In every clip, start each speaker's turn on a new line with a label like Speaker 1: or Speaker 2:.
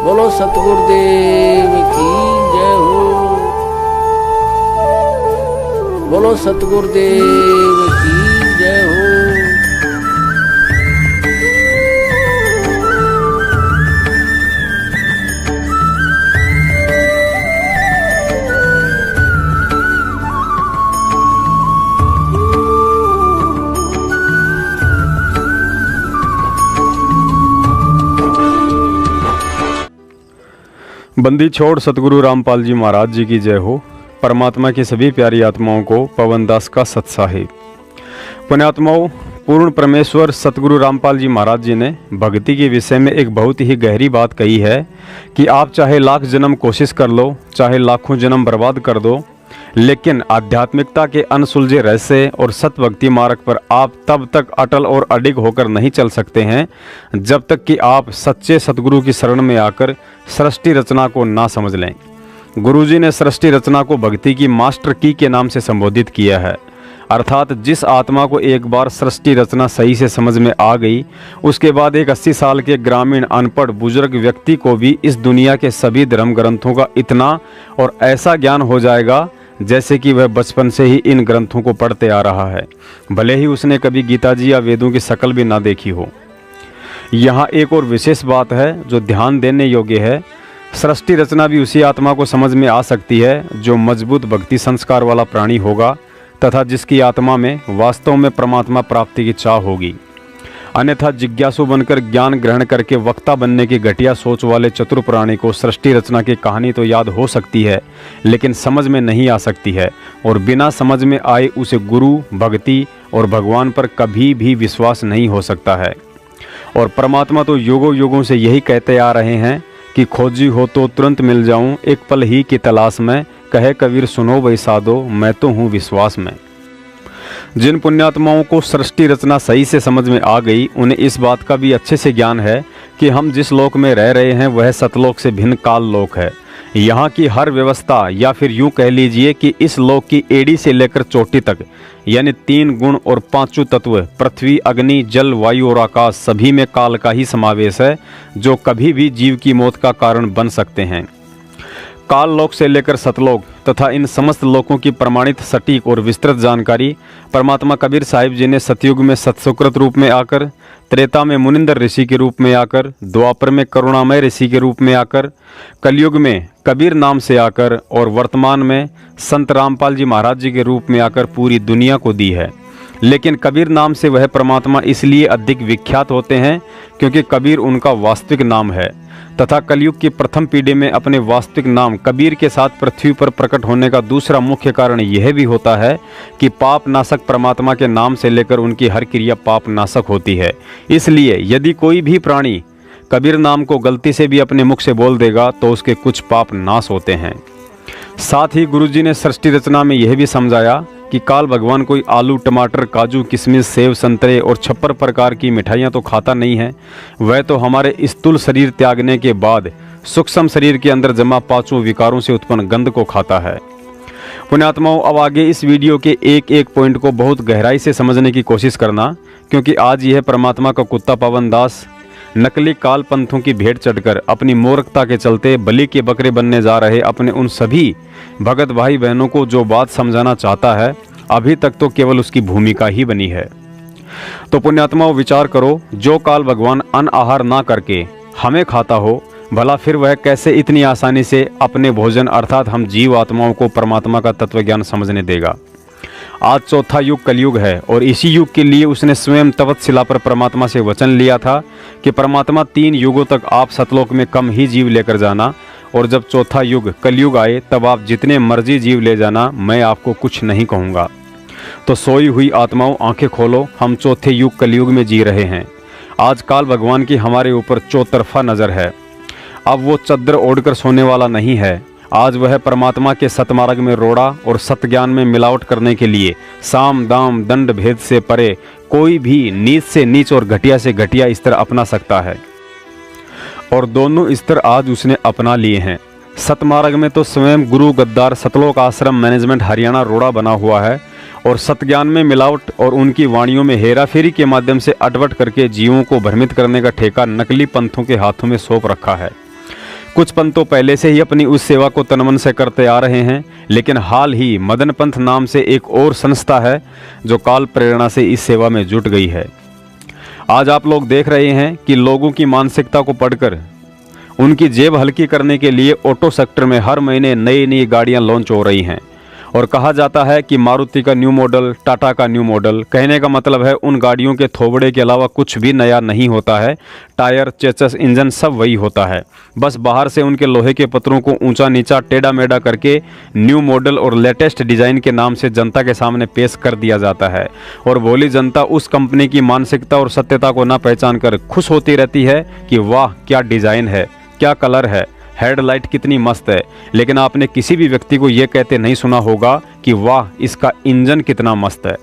Speaker 1: बोलो सतगुरुदेव की जय हो। बोलो सतगुरुदेव की जय हो।
Speaker 2: बंदी छोड़ सतगुरु रामपाल जी महाराज जी की जय हो। परमात्मा की सभी प्यारी आत्माओं को पवन दास का सत्साहिब। पुण्यात्माओं, पूर्ण परमेश्वर सतगुरु रामपाल जी महाराज जी ने भक्ति के विषय में एक बहुत ही गहरी बात कही है कि आप चाहे लाख जन्म कोशिश कर लो, चाहे लाखों जन्म बर्बाद कर दो, लेकिन आध्यात्मिकता के अनसुलझे रहस्य और सतभक्ति मार्ग पर आप तब तक अटल और अडिग होकर नहीं चल सकते हैं जब तक कि आप सच्चे सतगुरु की शरण में आकर सृष्टि रचना को ना समझ लें। गुरुजी ने सृष्टि रचना को भक्ति की मास्टर की के नाम से संबोधित किया है, अर्थात जिस आत्मा को एक बार सृष्टि रचना सही से समझ में आ गई, उसके बाद एक 80 साल के ग्रामीण अनपढ़ बुजुर्ग व्यक्ति को भी इस दुनिया के सभी धर्म ग्रंथों का इतना और ऐसा ज्ञान हो जाएगा जैसे कि वह बचपन से ही इन ग्रंथों को पढ़ते आ रहा है, भले ही उसने कभी गीता जी या वेदों की शक्ल भी ना देखी हो। यहाँ एक और विशेष बात है जो ध्यान देने योग्य है। सृष्टि रचना भी उसी आत्मा को समझ में आ सकती है जो मजबूत भक्ति संस्कार वाला प्राणी होगा तथा जिसकी आत्मा में वास्तव में परमात्मा प्राप्ति की चाह होगी। अन्यथा जिज्ञासु बनकर ज्ञान ग्रहण करके वक्ता बनने की घटिया सोच वाले चतुर प्राणी को सृष्टि रचना की कहानी तो याद हो सकती है, लेकिन समझ में नहीं आ सकती है, और बिना समझ में आए उसे गुरु, भक्ति और भगवान पर कभी भी विश्वास नहीं हो सकता है। और परमात्मा तो युगों युगों से यही कहते आ रहे हैं कि खोजी हो तो तुरंत मिल जाऊं, एक पल ही की तलाश में, कहे कबीर सुनो भाई साधो, मैं तो हूँ विश्वास में। जिन पुण्यात्माओं को सृष्टि रचना सही से समझ में आ गई, उन्हें इस बात का भी अच्छे से ज्ञान है कि हम जिस लोक में रह रहे हैं वह सतलोक से भिन्न काल लोक है। यहाँ की हर व्यवस्था, या फिर यूं कह लीजिए कि इस लोक की एड़ी से लेकर चोटी तक, यानी 3 गुण और 5 तत्व पृथ्वी, अग्नि, जल, वायु और आकाश, सभी में काल का ही समावेश है जो कभी भी जीव की मौत का कारण बन सकते हैं। काल लोक से लेकर सतलोक तथा इन समस्त लोकों की प्रमाणित, सटीक और विस्तृत जानकारी परमात्मा कबीर साहिब जी ने सतयुग में सतसुकृत रूप में आकर, त्रेता में मुनिंदर ऋषि के रूप में आकर, द्वापर में करुणामय ऋषि के रूप में आकर, कलयुग में कबीर नाम से आकर और वर्तमान में संत रामपाल जी महाराज जी के रूप में आकर पूरी दुनिया को दी है। लेकिन कबीर नाम से वह परमात्मा इसलिए अधिक विख्यात होते हैं क्योंकि कबीर उनका वास्तविक नाम है, तथा कलयुग की प्रथम पीढ़ी में अपने वास्तविक नाम कबीर के साथ पृथ्वी पर प्रकट होने का दूसरा मुख्य कारण यह भी होता है कि पाप नाशक परमात्मा के नाम से लेकर उनकी हर क्रिया पाप नाशक होती है। इसलिए यदि कोई भी प्राणी कबीर नाम को गलती से भी अपने मुख से बोल देगा तो उसके कुछ पाप नाश होते हैं। साथ ही गुरुजी ने सृष्टि रचना में यह भी समझाया कि काल भगवान कोई आलू, टमाटर, काजू, किशमिश, सेव, संतरे और 56 प्रकार की मिठाइयाँ तो खाता नहीं है। वह तो हमारे स्थूल शरीर त्यागने के बाद सूक्ष्म शरीर के अंदर जमा 5 विकारों से उत्पन्न गंध को खाता है। पुण्यात्माओं, अब आगे इस वीडियो के एक एक पॉइंट को बहुत गहराई से समझने की कोशिश करना, क्योंकि आज यह परमात्मा का कुत्ता पवन दास नकली काल पंथों की भेंट चढ़कर अपनी मूर्खता के चलते बलि के बकरे बनने जा रहे अपने उन सभी भगत भाई बहनों को जो बात समझाना चाहता है, अभी तक तो केवल उसकी भूमिका ही बनी है। तो पुण्यात्माओं, विचार करो, जो काल भगवान अन्न आहार ना करके हमें खाता हो, भला फिर वह कैसे इतनी आसानी से अपने भोजन अर्थात हम जीव आत्माओं को परमात्मा का तत्व ज्ञान समझने देगा। आज चौथा युग कलयुग है और इसी युग के लिए उसने स्वयं तवत्शिला पर परमात्मा से वचन लिया था कि परमात्मा 3 युगों तक आप सतलोक में कम ही जीव लेकर जाना, और जब चौथा युग कलयुग आए तब आप जितने मर्जी जीव ले जाना, मैं आपको कुछ नहीं कहूँगा। तो सोई हुई आत्माओं, आंखें खोलो, हम चौथे युग कलयुग में जी रहे हैं। आज काल भगवान की हमारे ऊपर चौतरफा नज़र है। अब वो चद्दर ओढ़कर सोने वाला नहीं है। आज वह परमात्मा के सतमार्ग में रोड़ा और सतज्ञान में मिलावट करने के लिए साम दाम दंड भेद से परे कोई भी नीच से नीच और घटिया से घटिया स्तर अपना सकता है, और दोनों स्तर आज उसने अपना लिए हैं। सतमार्ग में तो स्वयं गुरु गद्दार सतलोक आश्रम मैनेजमेंट हरियाणा रोड़ा बना हुआ है, और सतज्ञान में मिलावट और उनकी वाणियों में हेराफेरी के माध्यम से अटवट करके जीवों को भ्रमित करने का ठेका नकली पंथों के हाथों में सौंप रखा है। कुछ पंथ तो पहले से ही अपनी उस सेवा को तनमन से करते आ रहे हैं, लेकिन हाल ही मदन पंथ नाम से एक और संस्था है जो काल प्रेरणा से इस सेवा में जुट गई है। आज आप लोग देख रहे हैं कि लोगों की मानसिकता को पढ़कर उनकी जेब हल्की करने के लिए ऑटो सेक्टर में हर महीने नई नई गाड़ियां लॉन्च हो रही हैं और कहा जाता है कि मारुति का न्यू मॉडल, टाटा का न्यू मॉडल। कहने का मतलब है उन गाड़ियों के थोबड़े के अलावा कुछ भी नया नहीं होता है। टायर, चेचस, इंजन सब वही होता है, बस बाहर से उनके लोहे के पत्रों को ऊंचा नीचा टेढ़ा मेढ़ा करके न्यू मॉडल और लेटेस्ट डिज़ाइन के नाम से जनता के सामने पेश कर दिया जाता है। और भोली जनता उस कंपनी की मानसिकता और सत्यता को ना पहचान कर खुश होती रहती है कि वाह क्या डिज़ाइन है, क्या कलर है, हेडलाइट कितनी मस्त है। लेकिन आपने किसी भी व्यक्ति को यह कहते नहीं सुना होगा कि वाह इसका इंजन कितना मस्त है।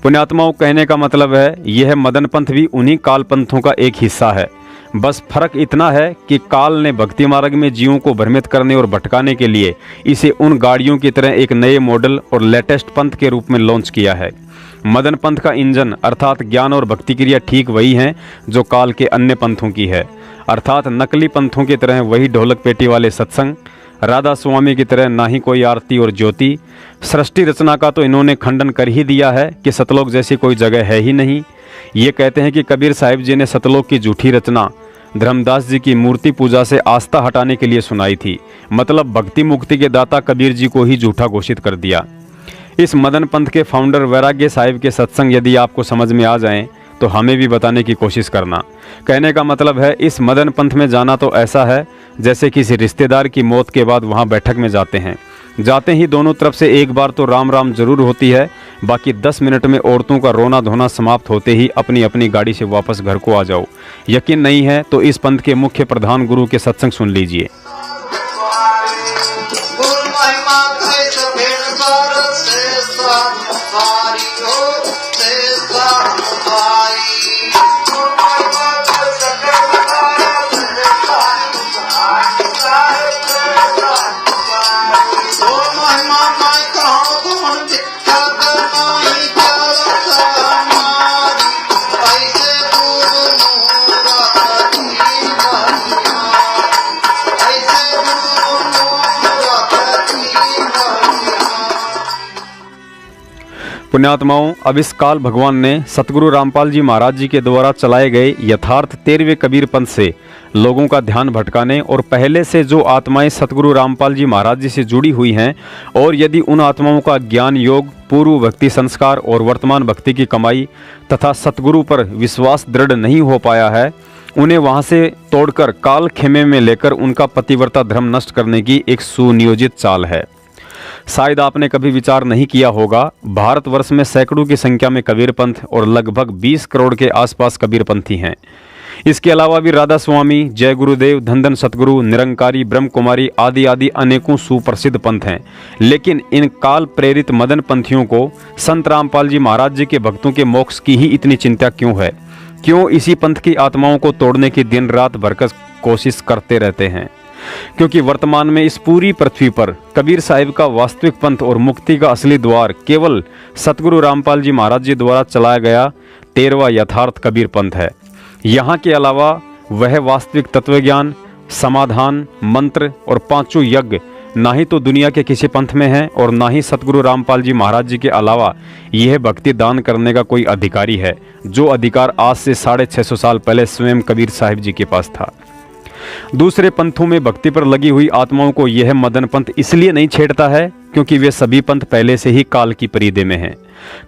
Speaker 2: पुण्यात्माओं, कहने का मतलब है यह मदन पंथ भी उन्हीं काल पंथों का एक हिस्सा है। बस फर्क इतना है कि काल ने भक्ति मार्ग में जीवों को भ्रमित करने और भटकाने के लिए इसे उन गाड़ियों की तरह एक नए मॉडल और लेटेस्ट पंथ के रूप में लॉन्च किया है। मदन पंथ का इंजन अर्थात ज्ञान और भक्ति क्रिया ठीक वही है जो काल के अन्य पंथों की है, अर्थात नकली पंथों की तरह वही ढोलक पेटी वाले सत्संग, राधा स्वामी की तरह ना ही कोई आरती और ज्योति। सृष्टि रचना का तो इन्होंने खंडन कर ही दिया है कि सतलोक जैसी कोई जगह है ही नहीं। ये कहते हैं कि कबीर साहिब जी ने सतलोक की झूठी रचना धर्मदास जी की मूर्ति पूजा से आस्था हटाने के लिए सुनाई थी, मतलब भक्ति मुक्ति के दाता कबीर जी को ही झूठा घोषित कर दिया। इस मदन पंथ के फाउंडर वैराग्य साहिब के सत्संग यदि आपको समझ में आ जाएं तो हमें भी बताने की कोशिश करना। कहने का मतलब है इस मदन पंथ में जाना तो ऐसा है जैसे किसी रिश्तेदार की मौत के बाद वहाँ बैठक में जाते हैं। जाते ही दोनों तरफ से एक बार तो राम राम जरूर होती है, बाकी 10 मिनट में औरतों का रोना धोना समाप्त होते ही अपनी अपनी गाड़ी से वापस घर को आ जाओ। यकीन नहीं है तो इस पंथ के मुख्य प्रधान गुरु के सत्संग सुन लीजिए। पुण्यात्माओं, अब इस काल भगवान ने सतगुरु रामपाल जी महाराज जी के द्वारा चलाए गए यथार्थ 13वें कबीर पंथ से लोगों का ध्यान भटकाने और पहले से जो आत्माएं सतगुरु रामपाल जी महाराज जी से जुड़ी हुई हैं और यदि उन आत्माओं का ज्ञान योग, पूर्व भक्ति संस्कार और वर्तमान भक्ति की कमाई तथा सतगुरु पर विश्वास दृढ़ नहीं हो पाया है, उन्हें वहां से तोड़कर काल खेमे में लेकर उनका पतिव्रता धर्म नष्ट करने की एक सुनियोजित चाल है। शायद आपने कभी विचार नहीं किया होगा, भारतवर्ष में सैकड़ों की संख्या में कबीर पंथ और लगभग 20 करोड़ के आसपास कबीर पंथी हैं। इसके अलावा भी राधा स्वामी, जय गुरुदेव, धन सतगुरु, निरंकारी, ब्रह्म कुमारी आदि आदि अनेकों सुप्रसिद्ध पंथ हैं। लेकिन इन काल प्रेरित मदन पंथियों को संत रामपाल जी महाराज जी के भक्तों के मोक्ष की ही इतनी चिंता क्यों है? क्यों इसी पंथ की आत्माओं को तोड़ने की दिन रात भरकस कोशिश करते रहते हैं? क्योंकि वर्तमान में इस पूरी पृथ्वी पर कबीर साहिब का वास्तविक पंथ और मुक्ति का असली द्वार केवल सतगुरु रामपाल जी महाराज जी द्वारा चलाया गया 13वां यथार्थ कबीर पंथ है। यहाँ के अलावा वह वास्तविक तत्वज्ञान, समाधान, मंत्र और 5 यज्ञ ना ही तो दुनिया के किसी पंथ में है और ना ही सतगुरु रामपाल जी महाराज जी के अलावा यह भक्ति दान करने का कोई अधिकारी है, जो अधिकार आज से 650 साल पहले स्वयं कबीर साहिब जी के पास था। दूसरे पंथों में भक्ति पर लगी हुई आत्माओं को यह मदन पंथ इसलिए नहीं छेड़ता है क्योंकि वे सभी पंथ पहले से ही काल की परिधि में हैं।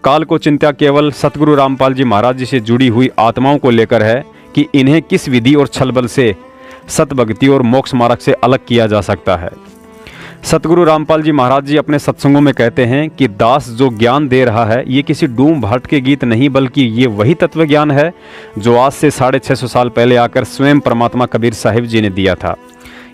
Speaker 2: काल को चिंता केवल सतगुरु रामपाल जी महाराज जी से जुड़ी हुई आत्माओं को लेकर है कि इन्हें किस विधि और छलबल से सतभक्ति और मोक्ष मार्ग से अलग किया जा सकता है। सतगुरु रामपाल जी महाराज जी अपने सत्संगों में कहते हैं कि दास जो ज्ञान दे रहा है ये किसी डूम भाट के गीत नहीं, बल्कि ये वही तत्व ज्ञान है जो आज से 650 साल पहले आकर स्वयं परमात्मा कबीर साहिब जी ने दिया था।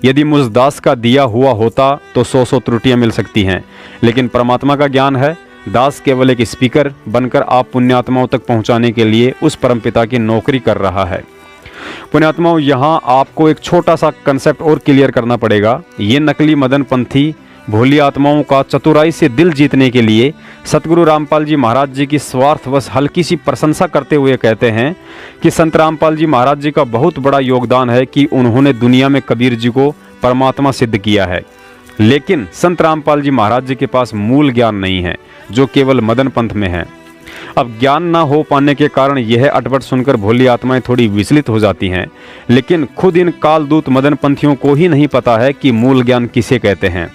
Speaker 2: यदि मुझ दास का दिया हुआ होता तो 100 त्रुटियां मिल सकती हैं, लेकिन परमात्मा का ज्ञान है। दास केवल एक स्पीकर बनकर आप पुण्यात्माओं तक पहुंचाने के लिए उस परमपिता की नौकरी कर रहा है। पुण्यात्माओं, यहाँ आपको एक छोटा सा कंसेप्ट और क्लियर करना पड़ेगा। ये नकली मदन पंथी भोली आत्माओं का चतुराई से दिल जीतने के लिए सतगुरु रामपाल जी महाराज जी की स्वार्थवश हल्की सी प्रशंसा करते हुए कहते हैं कि संत रामपाल जी महाराज जी का बहुत बड़ा योगदान है कि उन्होंने दुनिया में कबीर जी को परमात्मा सिद्ध किया है। लेकिन संत रामपाल जी महाराज जी के पास मूल ज्ञान नहीं है, जो केवल मदन पंथ में है। अब ज्ञान ना हो पाने के कारण यह अटपट सुनकर भोली आत्माएं थोड़ी विचलित हो जाती हैं, लेकिन खुद इन कालदूत मदन पंथियों को ही नहीं पता है कि मूल ज्ञान किसे कहते हैं।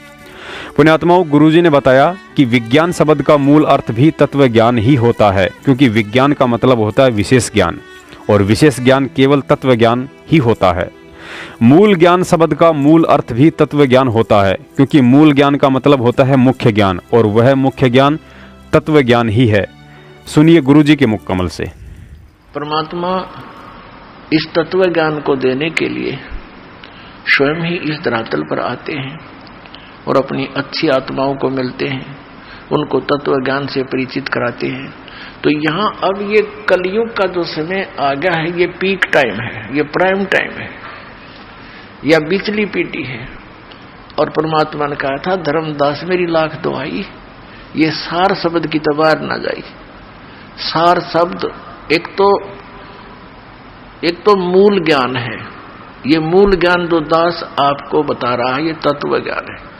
Speaker 2: पुण्यात्माओं, गुरुजी ने बताया कि विज्ञान शब्द का मूल अर्थ भी तत्व ज्ञान ही होता है, क्योंकि विज्ञान का मतलब होता है विशेष ज्ञान, और विशेष ज्ञान केवल तत्व ज्ञान ही होता है। मूल ज्ञान शब्द का मूल अर्थ भी तत्व ज्ञान होता है, क्योंकि मूल ज्ञान का मतलब होता है मुख्य ज्ञान, और वह मुख्य ज्ञान तत्व ज्ञान ही है। सुनिए गुरुजी के मुख कमल से।
Speaker 3: परमात्मा इस तत्व ज्ञान को देने के लिए स्वयं ही इस धरातल पर आते हैं और अपनी अच्छी आत्माओं को मिलते हैं, उनको तत्व ज्ञान से परिचित कराते हैं। तो यहाँ अब ये कलयुग का जो समय आ गया है, ये पीक टाइम है, ये प्राइम टाइम है, या बिचली पीटी है। और परमात्मा ने कहा था, धर्मदास मेरी लाख दुआई, ये सार शब्द की तबार ना जाई। सार शब्द एक तो मूल ज्ञान है। ये मूल ज्ञान जो दास आपको बता रहा है, ये तत्व ज्ञान है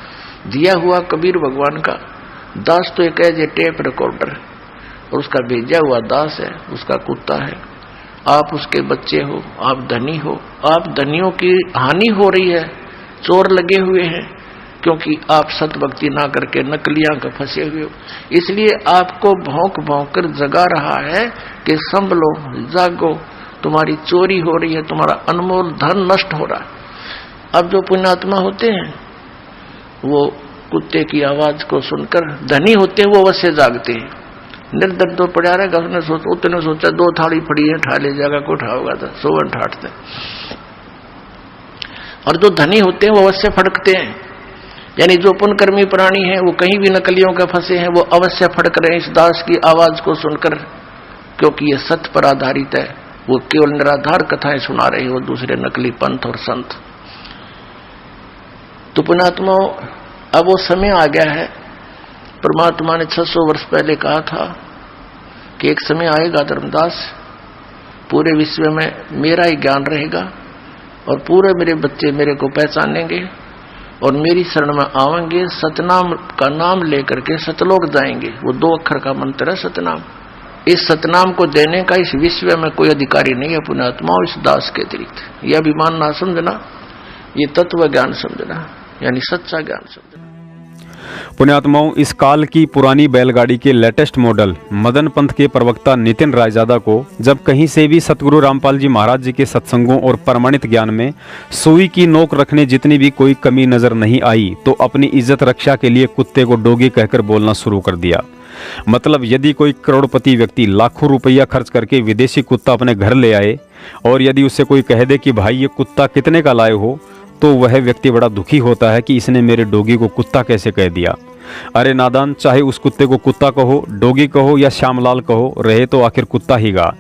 Speaker 3: दिया हुआ कबीर भगवान का। दास तो एक है टेप रिकॉर्डर, और उसका भेजा हुआ दास है, उसका कुत्ता है। आप उसके बच्चे हो, आप धनी हो। आप धनियों की हानि हो रही है, चोर लगे हुए हैं, क्योंकि आप सतभक्ति ना करके नकलियां का फंसे हुए हो। इसलिए आपको भौंक भौंक कर जगा रहा है कि संभलो, जागो, तुम्हारी चोरी हो रही है, तुम्हारा अनमोल धन नष्ट हो रहा है। अब जो पुण्यात्मा होते हैं वो कुत्ते की आवाज को सुनकर, धनी होते हैं वो अवश्य जागते हैं। निर्धन तो पड़ा रहेगा, उसने सोचा 2 थाली पड़ी है, ठा ले जाएगा, को उठाओगा तो सोवन ठाटते। और जो धनी होते हैं वो अवश्य फड़कते हैं, यानी जो पुण्यकर्मी प्राणी हैं वो कहीं भी नकलियों के फंसे हैं, वो अवश्य फड़क रहे हैं इस दास की आवाज को सुनकर, क्योंकि ये सत्य पर आधारित है। वो केवल निराधार कथाएं सुना रहे हैं, वो दूसरे नकली पंथ और संत। तो पुण्यात्मा, अब वो समय आ गया है। परमात्मा ने 600 वर्ष पहले कहा था कि एक समय आएगा धर्मदास, पूरे विश्व में मेरा ही ज्ञान रहेगा और पूरे मेरे बच्चे मेरे को पहचानेंगे और मेरी शरण में आवेंगे, सतनाम का नाम लेकर के सतलोक जाएंगे। वो 2 अक्षर का मंत्र है सतनाम। इस सतनाम को देने का इस विश्व में कोई अधिकारी नहीं है पुण्यात्मा, इस दास के अतिरिक्त। यह अभिमान ना समझना, ये तत्व ज्ञान समझना, यानी सच्चा ज्ञान समझना।
Speaker 2: पुण्यात्माओं, इस काल की पुरानी बैलगाड़ी के लेटेस्ट मॉडल मदन पंथ के प्रवक्ता नितिन रायजादा को जब कहीं से भी सतगुरु रामपाल जी महाराज जी के सत्संगों और प्रमाणित ज्ञान में सुई की नोक रखने जितनी भी कोई कमी नजर नहीं आई, तो अपनी इज्जत रक्षा के लिए कुत्ते को डोगी कहकर बोलना शुरू कर दिया। मतलब यदि कोई करोड़पति व्यक्ति लाखों रुपया खर्च करके विदेशी कुत्ता अपने घर ले आए और यदि उससे कोई कह दे कि भाई ये कुत्ता कितने का लाए हो, तो वह व्यक्ति बड़ा दुखी होता है कि इसने मेरे डोगी को कुत्ता कैसे कह दिया। अरे नादान, चाहे उस कुत्ते को कुत्ता कहो, डोगी कहो या श्यामलाल कहो, रहे तो आखिर कुत्ता ही गा।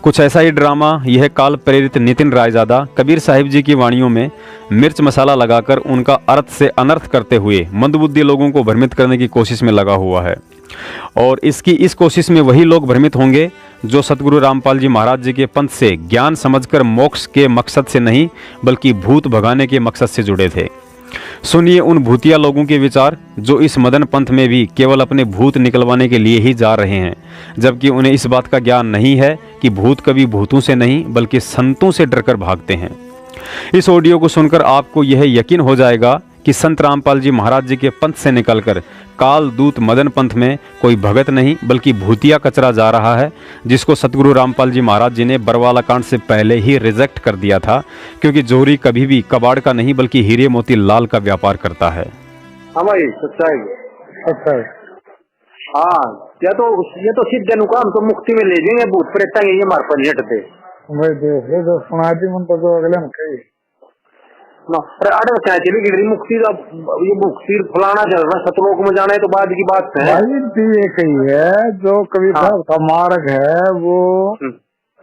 Speaker 2: कुछ ऐसा ही ड्रामा यह काल प्रेरित नितिन रायजादा कबीर साहिब जी की वाणियों में मिर्च मसाला लगाकर उनका अर्थ से अनर्थ करते हुए मंदबुद्धि लोगों को भ्रमित करने की कोशिश में लगा हुआ है। और इसकी इस कोशिश में वही लोग भ्रमित होंगे जो सतगुरु रामपाल जी महाराज जी के पंथ से ज्ञान समझकर मोक्ष के मकसद से नहीं बल्कि भूत भगाने के मकसद से जुड़े थे। सुनिए उन भूतिया लोगों के विचार जो इस मदन पंथ में भी केवल अपने भूत निकलवाने के लिए ही जा रहे हैं, जबकि उन्हें इस बात का ज्ञान नहीं है कि भूत कभी भूतों से नहीं बल्कि संतों से डरकर भागते हैं। इस ऑडियो को सुनकर आपको यह यकीन हो जाएगा कि संत रामपाल जी महाराज जी के पंथ से निकलकर काल दूत मदन पंथ में कोई भगत नहीं बल्कि भूतिया कचरा जा रहा है, जिसको सतगुरु रामपाल जी महाराज जी ने बरवाला कांड से पहले ही रिजेक्ट कर दिया था, क्योंकि जोहरी कभी भी कबाड़ का नहीं बल्कि हीरे मोती लाल का व्यापार करता है।
Speaker 4: सच्चाई हाँ, या तो सिद्ध अनुकाम तो मुक्ति में ले जाएंगे, भूत प्रेत ये मार पर हटते
Speaker 5: सुना दी मन तो अगले में कही
Speaker 4: मुक्ति ये मुक्ति फलाना चल रहा, सतलोक में जाना है तो बाद की बात है।
Speaker 5: एक ही है जो कबीर साहब का मार्ग है, वो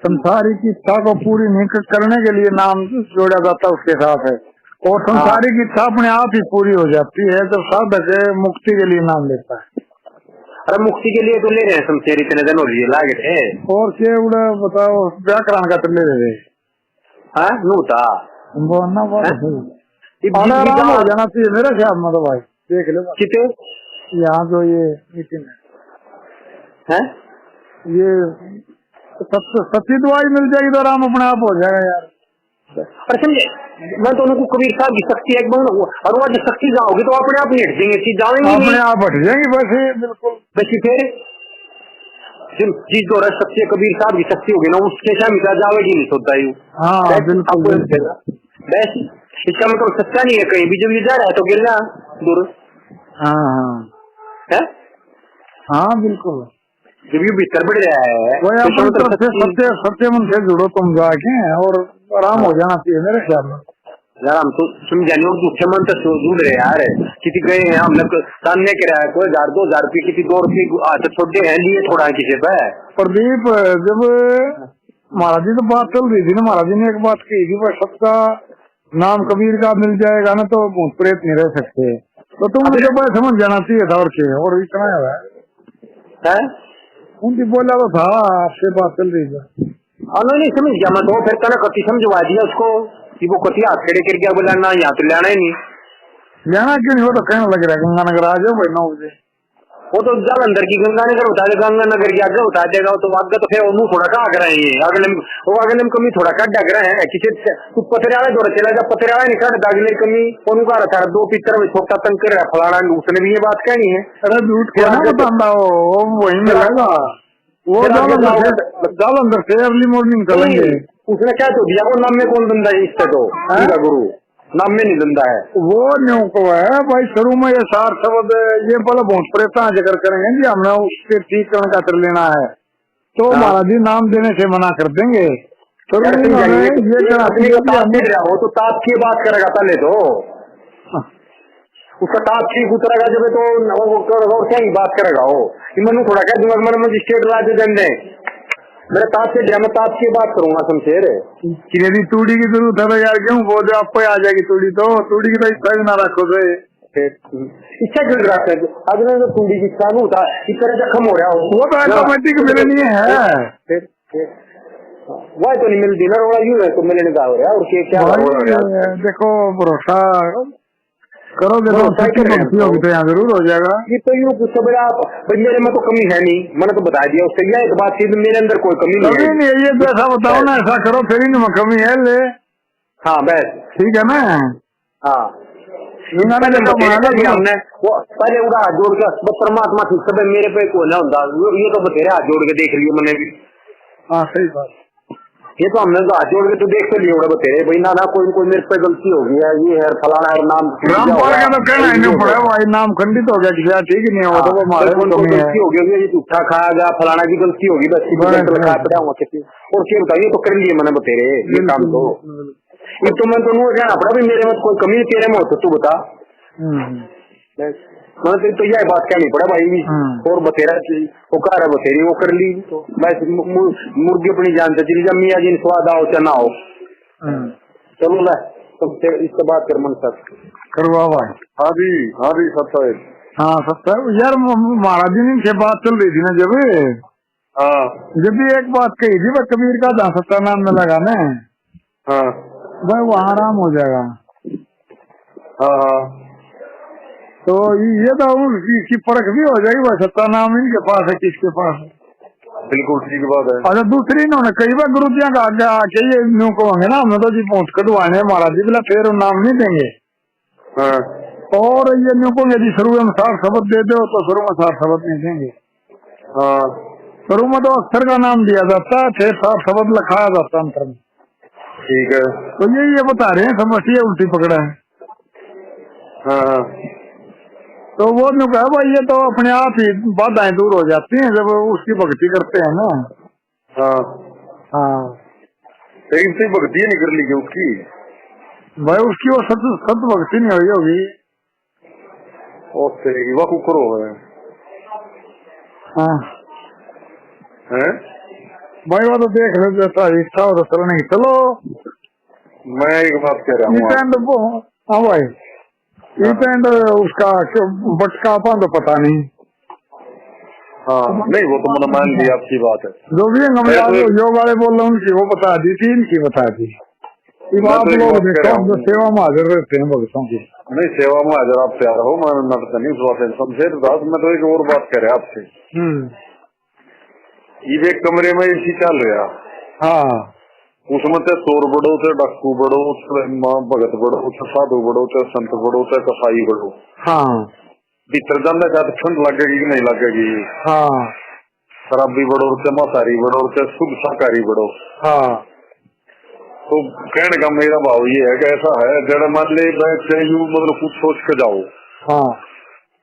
Speaker 5: संसारी की इच्छा को पूरी नहीं करने के लिए नाम जोड़ा जाता है उसके साथ है। और संसारिक इच्छा अपने आप ही पूरी हो जाती है जब साधक मुक्ति के लिए नाम लेता है।
Speaker 4: अरे मुक्ति के लिए तो ले रहे हैं शमशेर, इतने दिन हो लिए लागे थे।
Speaker 5: और क्या उड़ा बताओ व्याकरण का तो ले रहे
Speaker 4: हाँ नूता
Speaker 5: बोलना आराम हो जाना चाहिए मेरे ख्याल में। तो भाई देख लो
Speaker 4: कितने
Speaker 5: यहाँ जो ये मीटिंग
Speaker 4: है
Speaker 5: ये सच्ची दवाई मिल जाएगी तो आराम अपने आप हो जाएगा यार।
Speaker 4: अरे समझे मैं तो उनको कबीर साहब की शक्ति एक और वो जो शक्ति जाओगी तो अपने आप नहीं हट देंगे, चीज जाएंगे
Speaker 5: अपने आप हट जाएंगे वैसे बिल्कुल।
Speaker 4: वैसे फिर चीज तो शक्ति कबीर साहब की शक्ति होगी ना उसके साथ मिटा जाएगी नहीं सोता ही।
Speaker 5: हाँ बिल्कुल
Speaker 4: बस इसका मतलब सच्चा नहीं है, कहीं भी जब ये जा रहा है तो गिरना दूर।
Speaker 5: हाँ हाँ
Speaker 4: है
Speaker 5: हाँ बिल्कुल
Speaker 4: जब ये भीतर बढ़ रहा है
Speaker 5: वही अपनी तरफ से सत्य सत्य मन से जुड़ो तुम जाके और आराम हो जाना चाहिए मेरे ख्याल में।
Speaker 4: यार हम तो समझाने और झूठे मन से जुड़ रहे यार, किसी गए हैं हम लोग सामने करा है कोई 1000-2000 रुपये किसी 2 रुपये छोटे हैं लिए थोड़ा किसी पे।
Speaker 5: प्रदीप जब महाराज जी तो बात चल रही थी ना, महाराज जी ने एक बात कही थी वह सबका नाम कबीर का मिल जाएगा ना तो भूत प्रेत नहीं रह सकते, तो तुम मुझे बड़ा समझ जाना चाहिए था। और इतना है उनकी बोला तो था आपसे बात चल रही थी
Speaker 4: नहीं समझ गया मैं तो फिर कहना कति समझवा दिया उसको कि वो कति हाथ खड़े कर गया, बोला ना यहाँ तो लेना ही नहीं।
Speaker 5: लेना क्यों नहीं, वो तो कहने लग रहा है गंगानगर आ जाओ भाई 9 बजे।
Speaker 4: वो तो जब अंदर की गंगानगर बता देगा, गंगानगर की आगे बता देगा तो आगे तो फिर मुंह थोड़ा का आग रहे हैं अगले वो अगले में कमी थोड़ा का डग रहे हैं किसी तू पतरियाला जोड़ा चला जा पतरियाला नहीं काट अगले कमी उनको आ रहा था 2 पिक्चर में छोटा तंग कर रहा फलाना उसने भी ये बात कहनी है।
Speaker 5: अरे झूठ क्या बताना वही मिलेगा वो जालंधर से अर्ली मॉर्निंग चलेंगे।
Speaker 4: उसने क्या तो दिया वो नाम में कौन धंधा है इससे तो गुरु नाम में नहीं धंधा है
Speaker 5: वो न्यू को है भाई शुरू में ये 4 शब्द ये बोला बहुत परेशान जिक्र करेंगे जी हमने उसके ठीक करने का कर लेना है तो महाराज जी नाम देने से मना कर देंगे। तो
Speaker 4: तो ताप की बात करेगा पहले तो उसका ताप ठीक उतरेगा जब तो क्या ही बात करेगा वो मनु थोड़ा क्या दिमाग मन में स्टेट राज्य दंड है मेरे ताप से मैं ताप की बात करूंगा शमशेर
Speaker 5: यदि तूड़ी की जरूरत है तो यार क्यों वो जो आपको आ जाएगी तूड़ी तो तूड़ी की तो इच्छा भी ना रखो तो
Speaker 4: इच्छा क्यों रखते हैं अगले तो तूड़ी की इच्छा नहीं होता इस तरह जख्म हो रहा हो
Speaker 5: वो तो ऑटोमेटिक मेरे लिए है
Speaker 4: वह तो नहीं मिलती ना रोड़ा यूं है तो मिलने का हो रहा है और क्या हो रहा है।
Speaker 5: देखो भरोसा करो देखो भक्ति होगी तो यहाँ जरूर हो जाएगा।
Speaker 4: ये तो यूँ पूछो भाई आप भाई मेरे में तो कमी है नहीं मैंने तो बता दिया उससे यह एक बात थी मेरे अंदर कोई कमी नहीं है
Speaker 5: ये तो ऐसा बताओ ना ऐसा करो फिर इनमें कमी है ले
Speaker 4: हाँ बस
Speaker 5: ठीक है ना हाँ
Speaker 4: हमने वो पहले उड़ा हाथ जोड़ के बस परमात्मा ठीक सब मेरे पे कोई ना होता ये तो बतेरे हाथ जोड़ के देख लिए मैंने भी।
Speaker 5: हाँ सही बात
Speaker 4: ये तो हमने हाथ जोड़ के तो देख तो लिए बतेरे भाई ना कोई मेरे पे गलती हो गई है ये है फलाना है नाम
Speaker 5: रामपाल का तो कहना ही नहीं पड़ा भाई नाम खंडित हो गया किसी ठीक ही नहीं होगा तो वो हमारे
Speaker 4: गलती हो गई ये झूठा खाया गया फलाना की गलती होगी बस खाया पड़ा हुआ किसी और क्या बताइए तो कर लिए मैंने बतेरे ये काम तो ये तो मैं तो कहना पड़ा भाई मेरे में कोई कमी तेरे में होता तू बता मैंने तो यह बात कहनी पड़ा भाई और बतेरा वो कह रहा बतेरी वो कर ली तो बस मुर्गी अपनी जान से चली जा मियाँ जी स्वाद आओ चाहे ना हो चलो ला तो इससे बात कर मन सर
Speaker 5: करवा भाई।
Speaker 4: हाँ जी सत्ता
Speaker 5: हाँ सत्ता यार महाराज जी से बात चल रही थी ना जब भी एक बात कही थी वह कबीर का जहाँ सत्ता नाम में लगा ना भाई वहाँ आराम हो जाएगा। तो ये तो इसकी परख भी हो जाएगी भाई सत्ता नाम इनके पास है किसके पास है।
Speaker 4: बिल्कुल ठीक बात है।
Speaker 5: अच्छा दूसरी इन्होंने कई बार गुरु जी का आगे ये न्यू कहोगे ना हमने तो जी पहुँच कटवाने महाराज जी बोला फिर नाम नहीं देंगे और ये न्यू कहोगे जी शुरू में 7 शब्द दे दो तो शुरू में 7 शब्द नहीं देंगे। शुरू में तो अक्षर का नाम दिया जाता है फिर 7 शब्द लिखाया जाता अंतर में।
Speaker 4: ठीक है
Speaker 5: तो ये बता रहे हैं समझिए उल्टी पकड़ा है। तो वो न्यू कहा भाई ये तो अपने आप ही बाधाएं दूर हो जाती हैं जब उसकी भक्ति करते हैं ना।
Speaker 4: लेकिन से भक्ति नहीं कर ली उसकी
Speaker 5: भाई उसकी वो सत भक्ति नहीं हुई होगी
Speaker 4: वह कुकर हो गए।
Speaker 5: भाई वो तो देख लो जैसा इच्छा हो तो चलने की चलो
Speaker 6: मैं एक बात कह रहा हूँ,
Speaker 5: हाँ भाई, एंड उसका बटका अपन तो पता नहीं।
Speaker 6: हाँ नहीं, वो तो मैंने मान लिया आपकी बात है।
Speaker 5: जो भी जो वाले बोल रहे उनकी वो बता दी थी, इनकी बता दी। आप लोग देखो सेवा में हाजिर रहते हैं भगतों की।
Speaker 6: नहीं, सेवा में हाजिर आप तैयार हो, मैं नहीं उस बात शमशेर दास। मैं तो एक और बात कह रहा आपसे। ये एक कमरे में एसी चल रहा, हाँ, उसमें चाहे चोर बढ़ो, चाहे डाकू बढ़ो, चाहे माँ भगत बढ़ो, चाहे साधु बढ़ो, चाहे संत बढ़ो, चाहे कसाई बढ़ो, हाँ, भीतर जाने का ठंड लगेगी कि नहीं लगेगी, हाँ, शराबी बढ़ो, चाहे मांसाहारी बढ़ो, चाहे शुद्ध शाकाहारी बढ़ो, हाँ। तो कहने का मेरा भाव ये है कि ऐसा है, जरा मान ले मतलब कुछ सोच के जाओ, हाँ,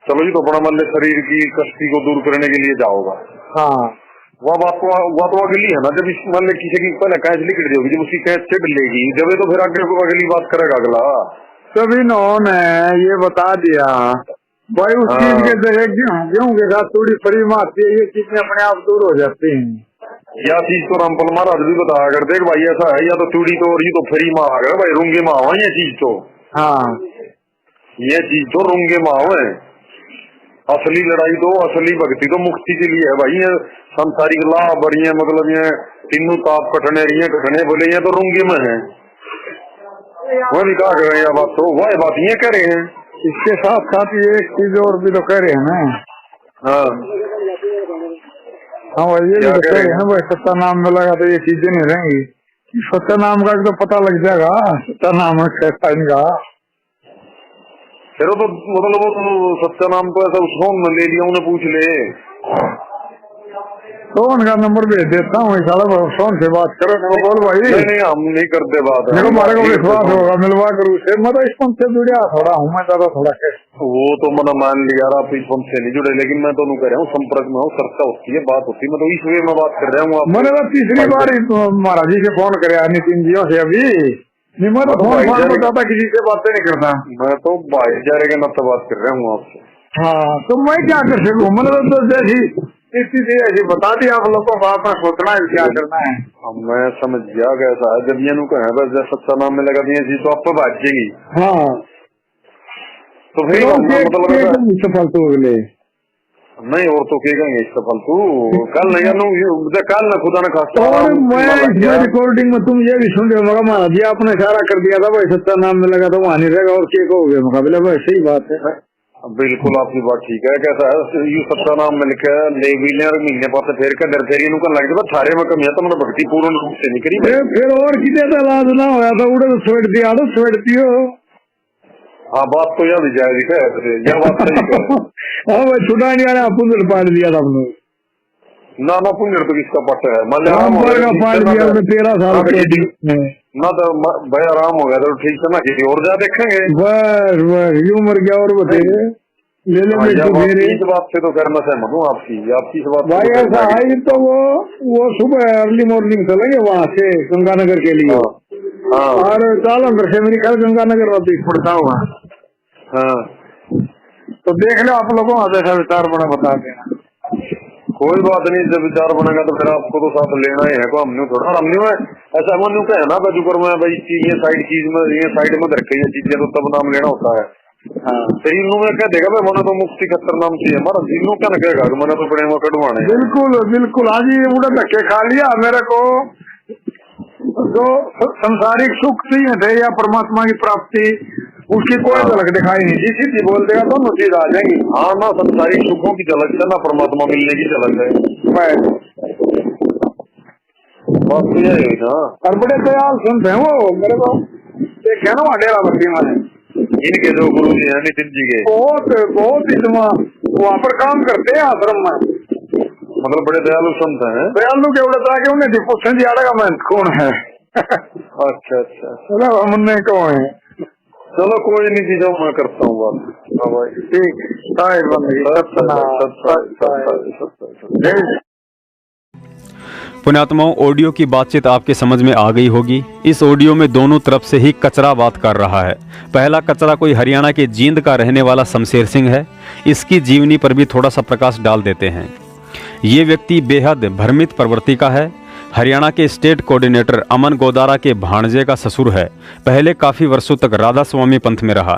Speaker 6: चलो जी, तो अपना मान ले शरीर की कष्टी को दूर करने के लिए जाओगा, हाँ, वह बात तो अगली है ना। जब मान ले किसी की पहले कैच लिख दी होगी, जब उसकी कैच चिढ़ लेगी, जब तो फिर आगे को अगली बात करेगा अगला।
Speaker 5: तभी इन्होंने ये बता दिया भाई, उस चीज के जरिए गेहूं के साथ थोड़ी फरी मारती है, ये चीजें अपने आप दूर हो जाती हैं।
Speaker 6: या चीज तो रामपाल महाराज भी बताया कर, देख भाई ऐसा है, या तो चूड़ी तो और ये तो फ्री माँ आ गया भाई, रूंगे माँ ये चीज तो, हाँ, ये चीज तो रूंगे माँ है। असली लड़ाई तो, असली भक्ति तो मुक्ति के लिए है भाई। ये संसारिक लाभ बढ़िया, मतलब ये तीनों ताप कटने बोले, ये तो रूंगे में है। वह भी कहा कर रहे हैं बात, तो वह बात ये कह रहे हैं।
Speaker 5: इसके साथ साथ ये एक चीज और भी तो कह रहे हैं ना, हाँ, हाँ भाई, ये भी तो कह रहे हैं भाई, सत्ता नाम में लगा तो ये चीजें नहीं रहेंगी। सत्ता नाम का तो पता लग जाएगा, सत्ता नाम है कैसा इनका।
Speaker 6: फिर तो मतलब वो सत्ता नाम को ऐसा उस फोन में ले लिया, उन्हें पूछ ले,
Speaker 5: तो उनका नंबर भेज देता हूँ, फोन से बात करो, बोल भाई।
Speaker 6: नहीं हम नहीं करते बात,
Speaker 5: हमारे को विश्वास होगा, मिलवा कर उसे, मैं तो इस फोन से जुड़ा थोड़ा हूँ, मैं ज्यादा थोड़ा
Speaker 6: वो तो मैंने मान लिया आप इस फोन से नहीं जुड़े, लेकिन मैं तो कह रहा हूँ संपर्क में हूँ, चर्चा होती है, बात होती है, मैं तो इस वे में बात कर रहा हूँ।
Speaker 5: मैंने तो तीसरी बार महाराज जी से फोन करे नितिन जी से, अभी मैं तो फोन बताता किसी से बातें नहीं करता,
Speaker 6: मैं तो भाईचारे के नाते बात कर रहा हूँ आपसे।
Speaker 5: हाँ, तो मैं क्या कर सकूँ, मैंने तो जैसी स्थिति ऐसी बता दी आप लोगों को, आपने सोचना है क्या करना है।
Speaker 6: मैं समझ गया कैसा है, जब ये कहे बस सच्चा नाम में लगा दिए तो आप तो भाग जाएगी, हाँ, तो फिर
Speaker 5: सफल तो अगले
Speaker 6: नहीं, और तो क्या कहेंगे सफल तू कल नहीं कल न खुदा न खास्ता।
Speaker 5: और मैं रिकॉर्डिंग में तुम ये भी सुन रहे हो, महाराज जी आपने इशारा कर दिया था भाई, सच्चा नाम में लगा तो वहां नहीं रहेगा, और क्या कहोगे मुकाबले भाई, सही बात है।
Speaker 6: बिल्कुल आपकी बात ठीक है। कैसा है यू सत्ता नाम मिल के ले भी ले और महीने पास फिर का डर फेरी नुकन लग जाता थारे में कमी है, तो मतलब भक्ति पूर्ण रूप से नहीं करी
Speaker 5: फिर और कितने तो इलाज ना होया तो उड़े तो छोड़ दिया तो छोड़ दियो।
Speaker 6: हाँ बात तो याद जाएगी क्या, यह बात सही है।
Speaker 5: हाँ भाई छुटा नहीं आ रहा, पुंजर पाट दिया था हमने।
Speaker 6: ना पुंजर तो किसका पट है,
Speaker 5: मलयालम का पाट दिया 13 साल
Speaker 6: ना तो भाई आराम हो गया तो ठीक है ना, किसी और जा देखेंगे।
Speaker 5: बस यूं मर गया और बताइए ले ले
Speaker 6: इस बात से तो करना सहमत हूँ आपकी इस बात
Speaker 5: भाई। ऐसा है तो वो सुबह अर्ली मॉर्निंग चलेंगे वहाँ से गंगानगर के लिए, और जालंधर से मेरी ख्याल गंगानगर वापिस पड़ता होगा।
Speaker 6: हाँ
Speaker 5: तो देख लो आप लोगों का जैसा विचार बना बता देना।
Speaker 6: कोई बात नहीं, जब विचार बनेगा तो फिर आपको तो साथ लेना ही है को, हमने थोड़ा हमने ऐसा मन का है ना बाजूकर में भाई ये साइड चीज में ये साइड में रखे ये चीजें तो तब नाम लेना होता है। शरीर में क्या देगा भाई, मैंने तो मुक्ति खतर नाम चाहिए हमारा दिनों क्या कहेगा, मैंने तो बड़े कटवाने।
Speaker 5: बिल्कुल बिल्कुल, आज ये उड़ा धक्के खा लिया मेरे को, जो संसारिक सुख चाहिए थे या परमात्मा की प्राप्ति उसकी कोई झलक दिखाई नहीं, जिस चीज बोल देगा तो चीज आ जाएगी।
Speaker 6: हाँ ना संसारिक सुखों की झलक है ना परमात्मा मिलने की झलक है, बात तो यही है ना। और बड़े दयाल संत है वो, मेरे को देखा ना डेरा बस्ती में इनके जो गुरु जी है नितिन जी के,
Speaker 5: बहुत इसमें वहाँ पर काम करते हैं आश्रम में,
Speaker 6: मतलब बड़े दयालु संत है।
Speaker 5: दयालु के उड़े जाके उन्हें पूछे जी आड़ेगा मैं कौन है।
Speaker 6: अच्छा
Speaker 5: हमने कौन है,
Speaker 6: चलो कोई नहीं चीजों मैं करता हूँ बात।
Speaker 5: ठीक
Speaker 2: पुण्यात्माओं, ऑडियो की बातचीत आपके समझ में आ गई होगी। इस ऑडियो में दोनों तरफ से ही कचरा बात कर रहा है। पहला कचरा कोई हरियाणा के जींद का रहने वाला शमशेर सिंह है। इसकी जीवनी पर भी थोड़ा सा प्रकाश डाल देते हैं। ये व्यक्ति बेहद भ्रमित प्रवृत्ति का है। हरियाणा के स्टेट कोऑर्डिनेटर अमन गोदारा के भाणजे का ससुर है। पहले काफ़ी वर्षों तक राधा स्वामी पंथ में रहा।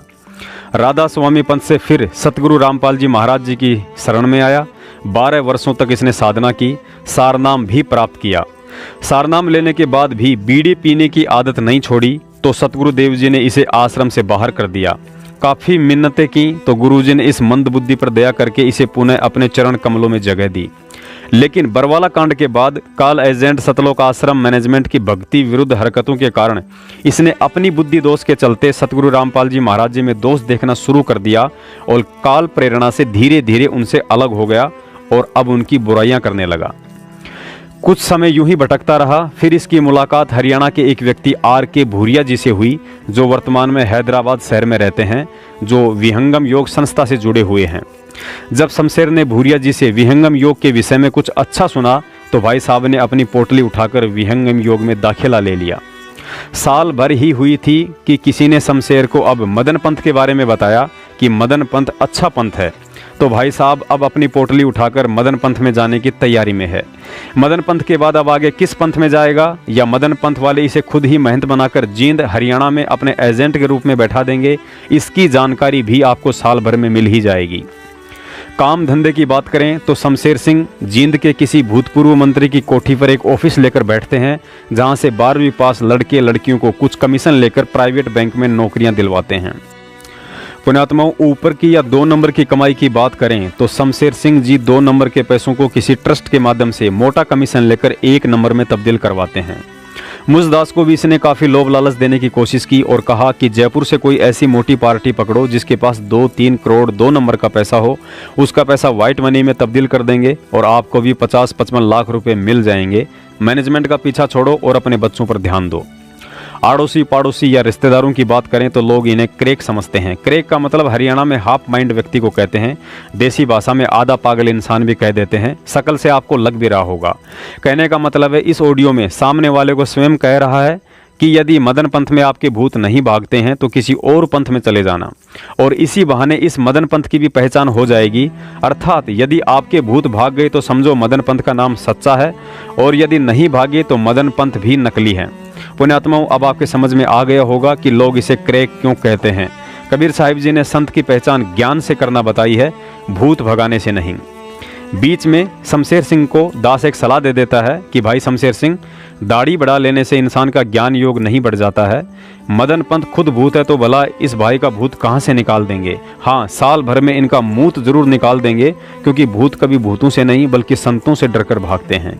Speaker 2: राधा स्वामी पंथ से फिर सतगुरु रामपाल जी महाराज जी की शरण में आया। 12 वर्षों तक इसने साधना की, सारनाम भी प्राप्त किया। सारनाम लेने के बाद भी बीड़ी पीने की आदत नहीं छोड़ी तो सतगुरुदेव जी ने इसे आश्रम से बाहर कर दिया। काफ़ी मिन्नतें की तो गुरुजी ने इस मंदबुद्धि पर दया करके इसे पुनः अपने चरण कमलों में जगह दी। लेकिन बरवाला कांड के बाद काल एजेंट सतलोक आश्रम मैनेजमेंट की भक्ति विरुद्ध हरकतों के कारण इसने अपनी बुद्धि दोष के चलते सतगुरु रामपाल जी महाराज जी में दोष देखना शुरू कर दिया और काल प्रेरणा से धीरे धीरे उनसे अलग हो गया और अब उनकी बुराइयां करने लगा। कुछ समय यूं ही भटकता रहा। फिर इसकी मुलाकात हरियाणा के एक व्यक्ति R.K. भूरिया जी से हुई, जो वर्तमान में हैदराबाद शहर में रहते हैं, जो विहंगम योग संस्था से जुड़े हुए हैं। जब शमशेर ने भूरिया जी से विहंगम योग के विषय में कुछ अच्छा सुना तो भाई साहब ने अपनी पोटली उठाकर विहंगम योग में दाखिला ले लिया। साल भर ही हुई थी कि किसी ने शमशेर को अब मदन पंथ के बारे में बताया कि मदन पंथ अच्छा पंथ है। तो भाई साहब अब अपनी पोटली उठाकर मदन पंथ में जाने की तैयारी में है। मदन पंथ के बाद अब आगे किस पंथ में जाएगा, या मदन पंथ वाले इसे खुद ही महंत बनाकर जींद हरियाणा में अपने एजेंट के रूप में बैठा देंगे, इसकी जानकारी भी आपको साल भर में मिल ही जाएगी। काम धंधे की बात करें तो शमशेर सिंह जींद के किसी भूतपूर्व मंत्री की कोठी पर एक ऑफिस लेकर बैठते हैं, जहां से 12वीं पास लड़के लड़कियों को कुछ कमीशन लेकर प्राइवेट बैंक में नौकरियां दिलवाते हैं। पुण्यात्माओं, ऊपर की या 2 नंबर की कमाई की बात करें तो शमशेर सिंह जी 2 नंबर के पैसों को किसी ट्रस्ट के माध्यम से मोटा कमीशन लेकर 1 नंबर में तब्दील करवाते हैं। मुझदास को भी इसने काफ़ी लोभ लालच देने की कोशिश की और कहा कि जयपुर से कोई ऐसी मोटी पार्टी पकड़ो जिसके पास 2-3 करोड़ 2 नंबर का पैसा हो, उसका पैसा व्हाइट मनी में तब्दील कर देंगे और आपको भी 50-55 लाख रुपए मिल जाएंगे। मैनेजमेंट का पीछा छोड़ो और अपने बच्चों पर ध्यान दो। आड़ोसी पड़ोसी या रिश्तेदारों की बात करें तो लोग इन्हें क्रेक समझते हैं। क्रेक का मतलब हरियाणा में हाफ माइंड व्यक्ति को कहते हैं, देसी भाषा में आधा पागल इंसान भी कह देते हैं। शकल से आपको लग भी रहा होगा। कहने का मतलब है इस ऑडियो में सामने वाले को स्वयं कह रहा है कि यदि मदन पंथ में आपके भूत नहीं भागते हैं तो किसी और पंथ में चले जाना, और इसी बहाने इस मदन पंथ की भी पहचान हो जाएगी। अर्थात यदि आपके भूत भाग गए तो समझो मदन पंथ का नाम सच्चा है, और यदि नहीं भागे तो मदन पंथ भी नकली है। पुण्यात्माओं, अब आपके समझ में आ गया होगा कि लोग इसे क्रेक क्यों कहते हैं। कबीर साहिब जी ने संत की पहचान ज्ञान से करना बताई है, भूत भगाने से नहीं। बीच में शमशेर सिंह को दास एक सलाह दे देता है कि भाई शमशेर सिंह, दाढ़ी बढ़ा लेने से इंसान का ज्ञान योग नहीं बढ़ जाता है। मदन पंथ खुद भूत है तो भला इस भाई का भूत कहाँ से निकाल देंगे। हाँ, साल भर में इनका मूत जरूर निकाल देंगे, क्योंकि भूत कभी भूतों से नहीं बल्कि संतों से डरकर भागते हैं।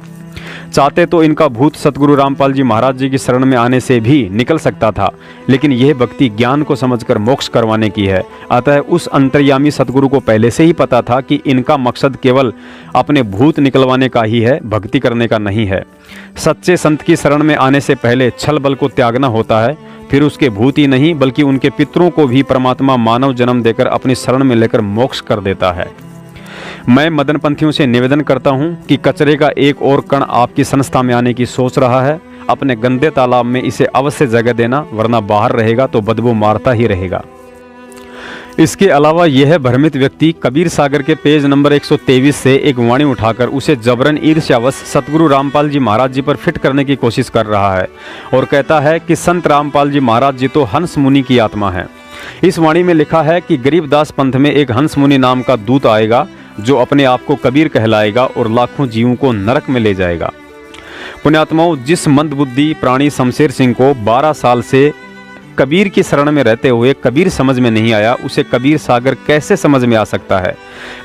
Speaker 2: चाहते तो इनका भूत सतगुरु रामपाल जी महाराज जी की शरण में आने से भी निकल सकता था, लेकिन यह भक्ति ज्ञान को समझकर मोक्ष करवाने की है। अतः उस अंतर्यामी सतगुरु को पहले से ही पता था कि इनका मकसद केवल अपने भूत निकलवाने का ही है, भक्ति करने का नहीं है। सच्चे संत की शरण में आने से पहले छल बल को त्यागना होता है, फिर उसके भूत ही नहीं बल्कि उनके पितरों को भी परमात्मा मानव जन्म देकर अपनी शरण में लेकर मोक्ष कर देता है। मैं मदन पंथियों से निवेदन करता हूं कि कचरे का एक और कण आपकी संस्था में आने की सोच रहा है, अपने गंदे तालाब में इसे अवश्य जगह देना, वरना बाहर रहेगा तो बदबू मारता ही रहेगा। इसके अलावा यह भ्रमित व्यक्ति कबीर सागर के पेज नंबर 123 से एक वाणी उठाकर उसे जबरन ईर्ष्यावश सतगुरु रामपाल जी महाराज जी पर फिट करने की कोशिश कर रहा है और कहता है कि संत रामपाल जी महाराज जी तो हंस मुनि की आत्मा है। इस वाणी में लिखा है कि गरीबदास पंथ में एक हंस मुनि नाम का दूत आएगा जो अपने आप को कबीर कहलाएगा और लाखों जीवों को नरक में ले जाएगा। पुण्यात्माओं, जिस मंदबुद्धि प्राणी शमशेर सिंह को 12 साल से कबीर की शरण में रहते हुए कबीर समझ में नहीं आया, उसे कबीर सागर कैसे समझ में आ सकता है।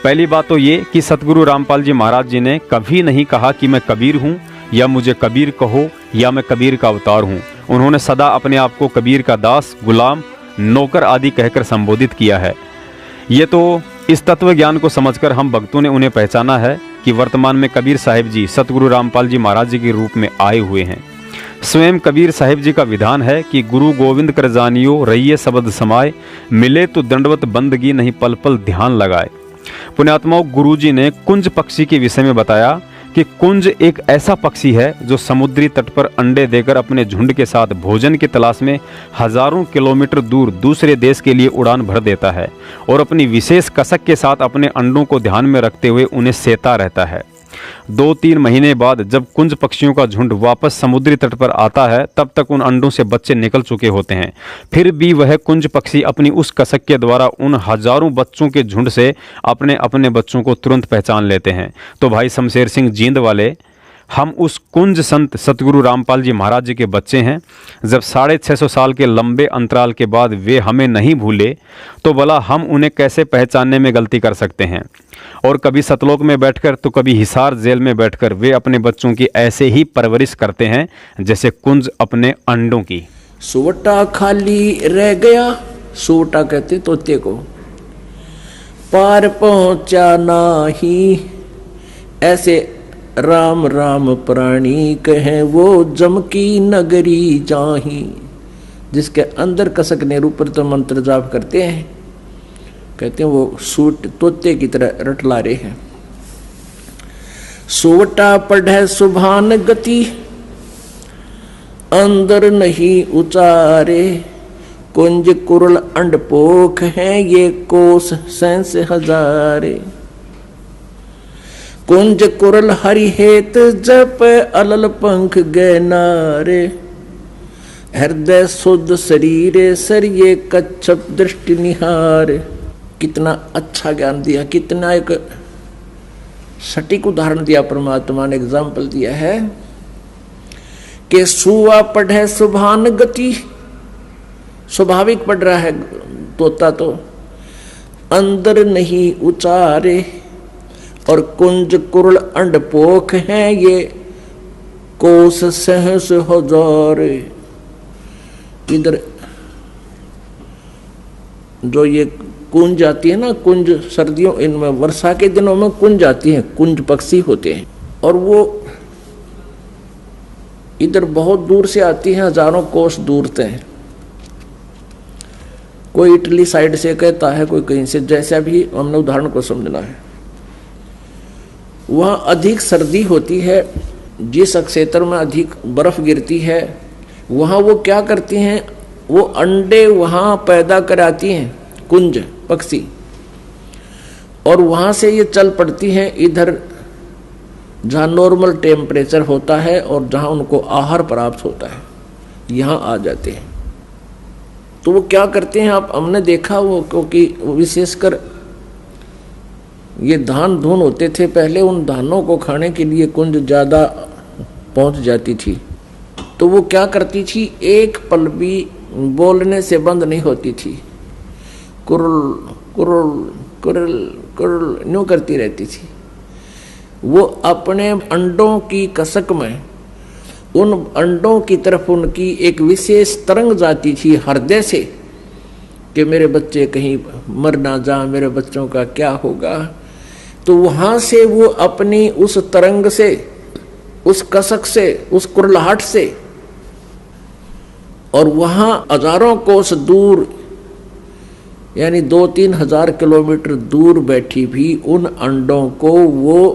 Speaker 2: पहली बात तो ये कि सतगुरु रामपाल जी महाराज जी ने कभी नहीं कहा कि मैं कबीर हूँ या मुझे कबीर कहो या मैं कबीर का अवतार हूँ। उन्होंने सदा अपने आप को कबीर का दास, गुलाम, नौकर आदि कहकर संबोधित किया है। ये तो इस तत्व ज्ञान को समझकर हम भक्तों ने उन्हें पहचाना है कि वर्तमान में कबीर साहिब जी सतगुरु रामपाल जी महाराज जी के रूप में आए हुए हैं। स्वयं कबीर साहिब जी का विधान है कि गुरु गोविंद कर जानियो रहिए शब्द समाए, मिले तो दंडवत बंदगी नहीं पल पल ध्यान लगाए। पुण्यात्माओं, गुरु जी ने कुंज पक्षी के विषय में बताया कि कुंज एक ऐसा पक्षी है जो समुद्री तट पर अंडे देकर अपने झुंड के साथ भोजन की तलाश में हजारों किलोमीटर दूर दूसरे देश के लिए उड़ान भर देता है और अपनी विशेष कसक के साथ अपने अंडों को ध्यान में रखते हुए उन्हें सेता रहता है। 2-3 महीने बाद जब कुंज पक्षियों का झुंड वापस समुद्री तट पर आता है तब तक उन अंडों से बच्चे निकल चुके होते हैं। फिर भी वह कुंज पक्षी अपनी उस कसक के द्वारा उन हजारों बच्चों के झुंड से अपने अपने बच्चों को तुरंत पहचान लेते हैं। तो भाई शमशेर सिंह जींद वाले, हम उस कुंज संत सतगुरु रामपाल जी महाराज जी के बच्चे हैं। जब 650 साल के लंबे अंतराल के बाद वे हमें नहीं भूले तो भला हम उन्हें कैसे पहचानने में गलती कर सकते हैं। और कभी सतलोक में बैठकर तो कभी हिसार जेल में बैठकर वे अपने बच्चों की ऐसे ही परवरिश करते हैं जैसे कुंज अपने अंडों की।
Speaker 3: सुवटा खाली रह गया, सुवटा कहते तोते को, पार पहुंचा नाही, ऐसे राम राम प्राणी कहें वो जम की नगरी जाही। जिसके अंदर कसक ने ऊपर तो मंत्र जाप करते हैं, कहते हैं वो सूट तोते की तरह रटलारे हैं। सोवटा पढ़े सुभान गति, अंदर नहीं उचारे, कुंज कुरल अंड पोख हैं ये कोस सैंस हजारे। कुंज कुरल हरि हेत जप अलल पंख गैनारे, हृदय शुद्ध शरीर सरिये कच्छप दृष्टि निहार। कितना अच्छा ज्ञान दिया, कितना एक सटीक उदाहरण दिया परमात्मा ने, एग्जाम्पल दिया है कि सुवा पढ़े सुभान गति, स्वाभाविक पढ़ रहा है तोता तो, अंदर नहीं उचारे, और कुंज कुरल अंड पोख हैं ये कोस सहस हजार। इधर जो ये कुंज आती है ना, कुंज सर्दियों इनमें वर्षा के दिनों में कुंज आती है, कुंज पक्षी होते हैं, और वो इधर बहुत दूर से आती हैं, हजारों कोस दूर से। कोई इटली साइड से कहता है, कोई कहीं से, जैसा भी हमने उदाहरण को समझना है। वहाँ अधिक सर्दी होती है, जिस क्षेत्र में अधिक बर्फ गिरती है वहाँ वो क्या करती हैं, वो अंडे वहाँ पैदा कराती हैं कुंज पक्षी, और वहाँ से ये चल पड़ती हैं इधर जहाँ नॉर्मल टेम्परेचर होता है और जहाँ उनको आहार प्राप्त होता है, यहाँ आ जाते हैं। तो वो क्या करते हैं, आप हमने देखा वो, क्योंकि विशेषकर ये धान धुन होते थे पहले, उन धानों को खाने के लिए कुंज ज़्यादा पहुंच जाती थी। तो वो क्या करती थी, एक पल भी बोलने से बंद नहीं होती थी, कुरुल कुरुल कुरुल कुरुल न्यू करती रहती थी। वो अपने अंडों की कसक में उन अंडों की तरफ उनकी एक विशेष तरंग जाती थी हृदय से कि मेरे बच्चे कहीं मर ना जा, मेरे बच्चों का क्या होगा। तो वहां से वो अपनी उस तरंग से, उस कसक से, उस कुरलाहट से, और वहां हजारों कोस दूर यानी 2-3 हजार किलोमीटर दूर बैठी भी उन अंडों को वो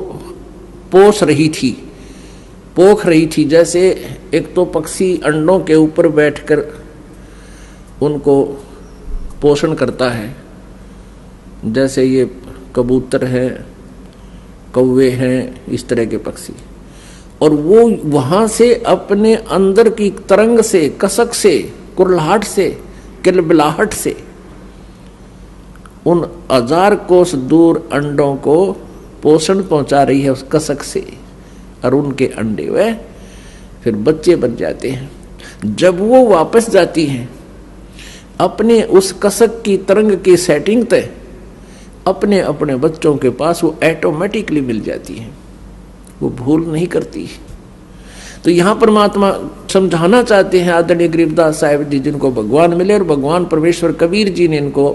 Speaker 3: पोष रही थी, पोख रही थी। जैसे एक तो पक्षी अंडों के ऊपर बैठकर उनको पोषण करता है, जैसे ये कबूतर है, कौवे हैं, इस तरह के पक्षी, और वो वहां से अपने अंदर की तरंग से, कसक से, कुरलाहट से, किलबिलाहट से उन 1000 कोस दूर अंडों को पोषण पहुंचा रही है उस कसक से, और उनके अंडे वे फिर बच्चे बन जाते हैं। जब वो वापस जाती हैं अपने उस कसक की तरंग की सेटिंग तय, अपने अपने बच्चों के पास वो ऑटोमेटिकली मिल जाती है, वो भूल नहीं करती। तो यहाँ परमात्मा समझाना चाहते हैं आदरणीय गरीबदास साहिब जी, जिनको भगवान मिले, और भगवान परमेश्वर कबीर जी ने इनको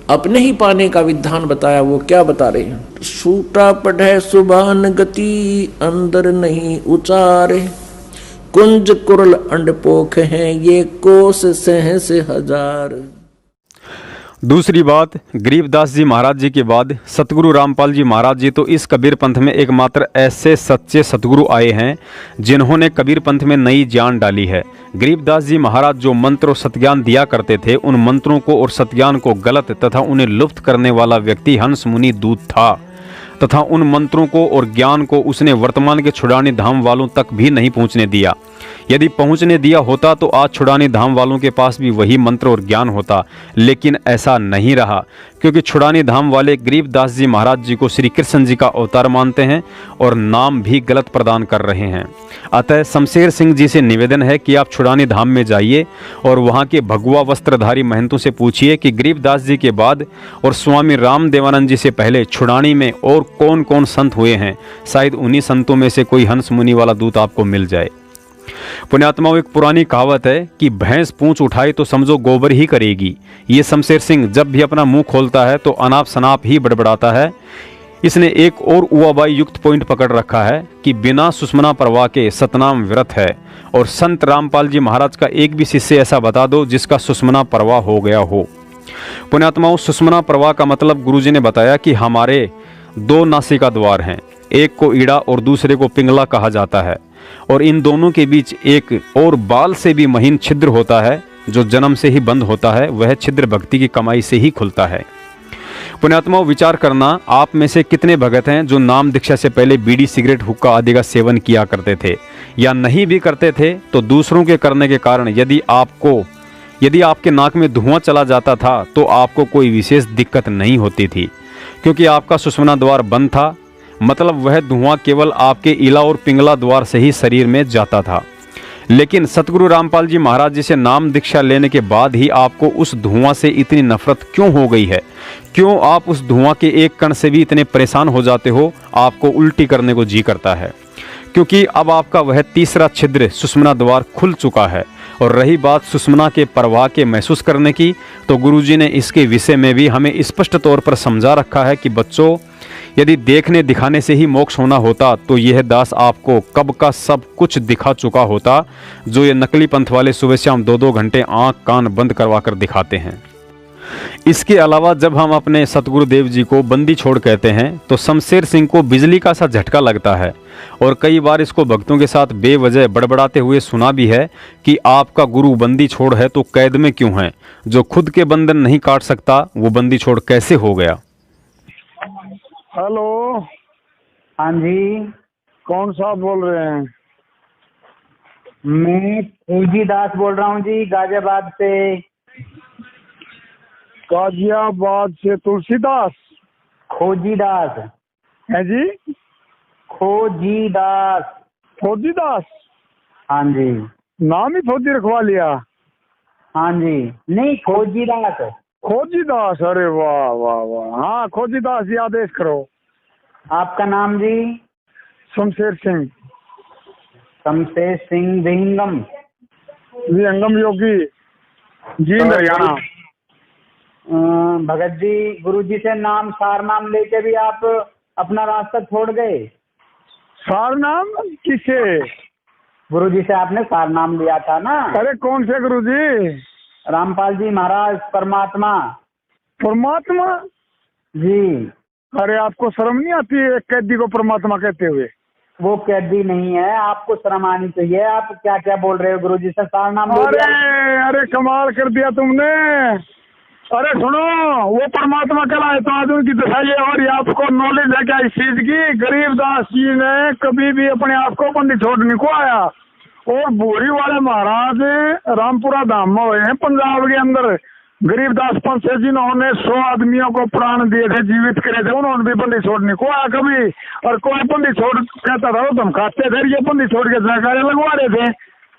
Speaker 3: अपने ही पाने का विधान बताया। वो क्या बता रहे हैं, सूटा पढ़े सुभान गति, अंदर नहीं उचारे, कुंज कुरल अंड पोख हैं ये कोस सहस हजार।
Speaker 2: दूसरी बात, गरीबदास जी महाराज जी के बाद सतगुरु रामपाल जी महाराज जी तो इस कबीर पंथ में एकमात्र ऐसे सच्चे सतगुरु आए हैं जिन्होंने कबीर पंथ में नई जान डाली है। गरीबदास जी महाराज जो मंत्र और सत्ज्ञान दिया करते थे, उन मंत्रों को और सत्ज्ञान को गलत तथा उन्हें लुप्त करने वाला व्यक्ति हंस मुनि दूत था। तथा उन मंत्रों को और ज्ञान को उसने वर्तमान के छुड़ानी धाम वालों तक भी नहीं पहुंचने दिया। यदि पहुंचने दिया होता तो आज छुड़ानी धाम वालों के पास भी वही मंत्र और ज्ञान होता, लेकिन ऐसा नहीं रहा, क्योंकि छुड़ानी धाम वाले गरीबदास जी महाराज जी को श्री कृष्ण जी का अवतार मानते हैं और नाम भी गलत प्रदान कर रहे हैं। अतः शमशेर सिंह जी से निवेदन है कि आप छुड़ानी धाम में जाइए और वहाँ के भगवा वस्त्रधारी महंतों से पूछिए कि गरीबदास जी के बाद और स्वामी राम देवानंद जी से पहले छुड़ानी में और कौन कौन संत हुए हैं। शायद उन्हीं संतों में से कोई हंस मुनि वाला दूत आपको मिल जाए। पुण्यात्माओं, एक पुरानी कहावत है कि भैंस पूंछ उठाई तो समझो गोबर ही करेगी। ये शमशेर सिंह जब भी अपना मुंह खोलता है तो अनाप शनाप ही बड़बड़ाता है। इसने एक और उआबाई युक्त पॉइंट पकड़ रखा है कि बिना सुषमना परवाह के सतनाम व्रत है, और संत रामपाल जी महाराज का एक भी शिष्य ऐसा बता दो जिसका सुषमना परवाह हो गया हो। पुण्यात्माओं, सुषमना परवाह का मतलब गुरुजी ने बताया कि हमारे दो नासिका द्वार हैं, एक को ईड़ा और दूसरे को पिंगला कहा जाता है, और इन दोनों के बीच एक और बाल से भी महीन छिद्र होता है जो जन्म से ही बंद होता है। वह छिद्र भक्ति की कमाई से ही खुलता है। पुण्यात्माओं, विचार करना, आप में से कितने भगत हैं जो नाम दीक्षा से पहले बीड़ी, सिगरेट, हुक्का आदि का सेवन किया करते थे, या नहीं भी करते थे तो दूसरों के करने के कारण यदि आपके नाक में धुआं चला जाता था तो आपको कोई विशेष दिक्कत नहीं होती थी, क्योंकि आपका सुषमना द्वार बंद था। मतलब वह धुआं केवल आपके ईला और पिंगला द्वार से ही शरीर में जाता था। लेकिन सतगुरु रामपाल जी महाराज जी से नाम दीक्षा लेने के बाद ही आपको उस धुआं से इतनी नफरत क्यों हो गई है? क्यों आप उस धुआं के एक कण से भी इतने परेशान हो जाते हो? आपको उल्टी करने को जी करता है, क्योंकि अब आपका वह तीसरा छिद्र सुषमना द्वार खुल चुका है। और रही बात सुषमना के प्रवाह के महसूस करने की, तो गुरुजी ने इसके विषय में भी हमें स्पष्ट तौर पर समझा रखा है कि बच्चों, यदि देखने दिखाने से ही मोक्ष होना होता तो यह दास आपको कब का सब कुछ दिखा चुका होता, जो ये नकली पंथ वाले सुबह शाम 2-2 घंटे आंख कान बंद करवा कर दिखाते हैं। इसके अलावा जब हम अपने सतगुरुदेव जी को बंदी छोड़ कहते हैं तो शमशेर सिंह को बिजली का सा झटका लगता है, और कई बार इसको भक्तों के साथ बेवजह बड़बड़ाते हुए सुना भी है कि आपका गुरु बंदी छोड़ है तो कैद में क्यों है? जो खुद के बंधन नहीं काट सकता वो बंदी छोड़ कैसे हो गया?
Speaker 5: हेलो,
Speaker 7: हाँ जी,
Speaker 5: कौन साहब बोल रहे हैं?
Speaker 7: मैं फौजी दास बोल रहा हूँ जी, गाजियाबाद से।
Speaker 5: गाजियाबाद से तुलसीदास?
Speaker 7: खोजी दास
Speaker 5: है जी?
Speaker 7: खोजी दास।
Speaker 5: फौजी दास?
Speaker 7: हाँ जी।
Speaker 5: नाम ही फौजी रखवा लिया?
Speaker 7: हाँ जी, नहीं खोजी दास।
Speaker 5: खोजी दास, अरे वाह वाह वाह। हाँ खोजी दास जी, आदेश करो।
Speaker 7: आपका नाम जी?
Speaker 5: शमशेर सिंह।
Speaker 7: शमशेर सिंह विहंगम?
Speaker 5: विहंगम योगी जी, हरियाणा।
Speaker 7: भगत जी, गुरु जी से सार नाम लेके भी आप अपना रास्ता छोड़ गए?
Speaker 5: सार नाम किसे?
Speaker 7: गुरु जी से आपने सार नाम लिया था ना?
Speaker 5: अरे कौन से गुरु जी?
Speaker 7: रामपाल जी महाराज, परमात्मा।
Speaker 5: परमात्मा
Speaker 7: जी।
Speaker 5: अरे आपको शर्म नहीं आती एक कैदी को परमात्मा कहते हुए?
Speaker 7: वो कैदी नहीं है, आपको शर्म आनी चाहिए। आप क्या क्या बोल रहे हो? गुरु जी से सार नाम?
Speaker 5: अरे कमाल कर दिया तुमने। अरे सुनो, वो परमात्मा कहलाए तो आज उनकी दशा ये, और आपको नॉलेज है क्या इस चीज की? गरीबदास जी ने कभी भी अपने आप को बंदी छोड़ने को आया, और बोरी वाले महाराज रामपुरा धाम में हुए हैं पंजाब के अंदर। गरीबदास पंथ से जिन्होंने 100 आदमियों को प्राण दिए थे, जीवित करे थे, उन्होंने भी बंदी छोड़ने को आया कभी। और कोई बंदी छोड़ कहता था वो धमकाते थे, ये बंदी छोड़ के जयकारे लगवा रहे थे।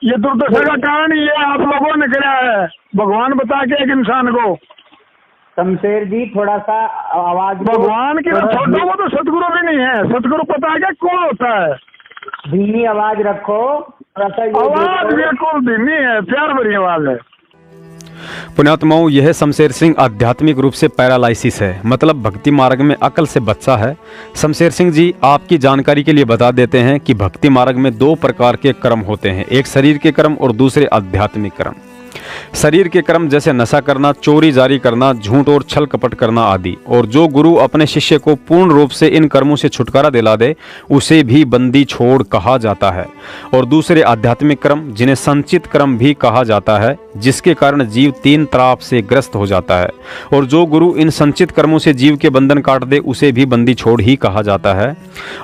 Speaker 5: ये दुर्दशा का कारण ये आप लोगों ने किया है, भगवान बता के एक इंसान को।
Speaker 7: शमशेर जी, थोड़ा सा आवाज,
Speaker 5: भगवान की छोड़ो, वो तो सतगुरु भी नहीं है। सतगुरु पता है क्या कौन होता है?
Speaker 7: धीमी आवाज रखो।
Speaker 5: आवाज बिल्कुल धीमी है, प्यार भरी आवाज है।
Speaker 2: पुण्यात्माओं, यह शमशेर सिंह आध्यात्मिक रूप से पैरालाइसिस है, मतलब भक्ति मार्ग में अकल से बच्चा है। शमशेर सिंह जी, आपकी जानकारी के लिए बता देते हैं कि भक्ति मार्ग में 2 प्रकार के कर्म होते हैं, एक शरीर के कर्म और दूसरे आध्यात्मिक कर्म। शरीर के कर्म जैसे नशा करना, चोरी जारी करना, झूठ और छल कपट करना आदि, और जो गुरु अपने शिष्य को पूर्ण रूप से इन कर्मों से छुटकारा दिला दे उसे भी बंदी छोड़ कहा जाता है। और दूसरे आध्यात्मिक कर्म, जिन्हें संचित कर्म भी कहा जाता है, जिसके कारण जीव 3 त्राप से ग्रस्त हो जाता है। और जो गुरु इन संचित कर्मों से जीव के बंधन काट दे उसे भी बंदी छोड़ ही कहा जाता है।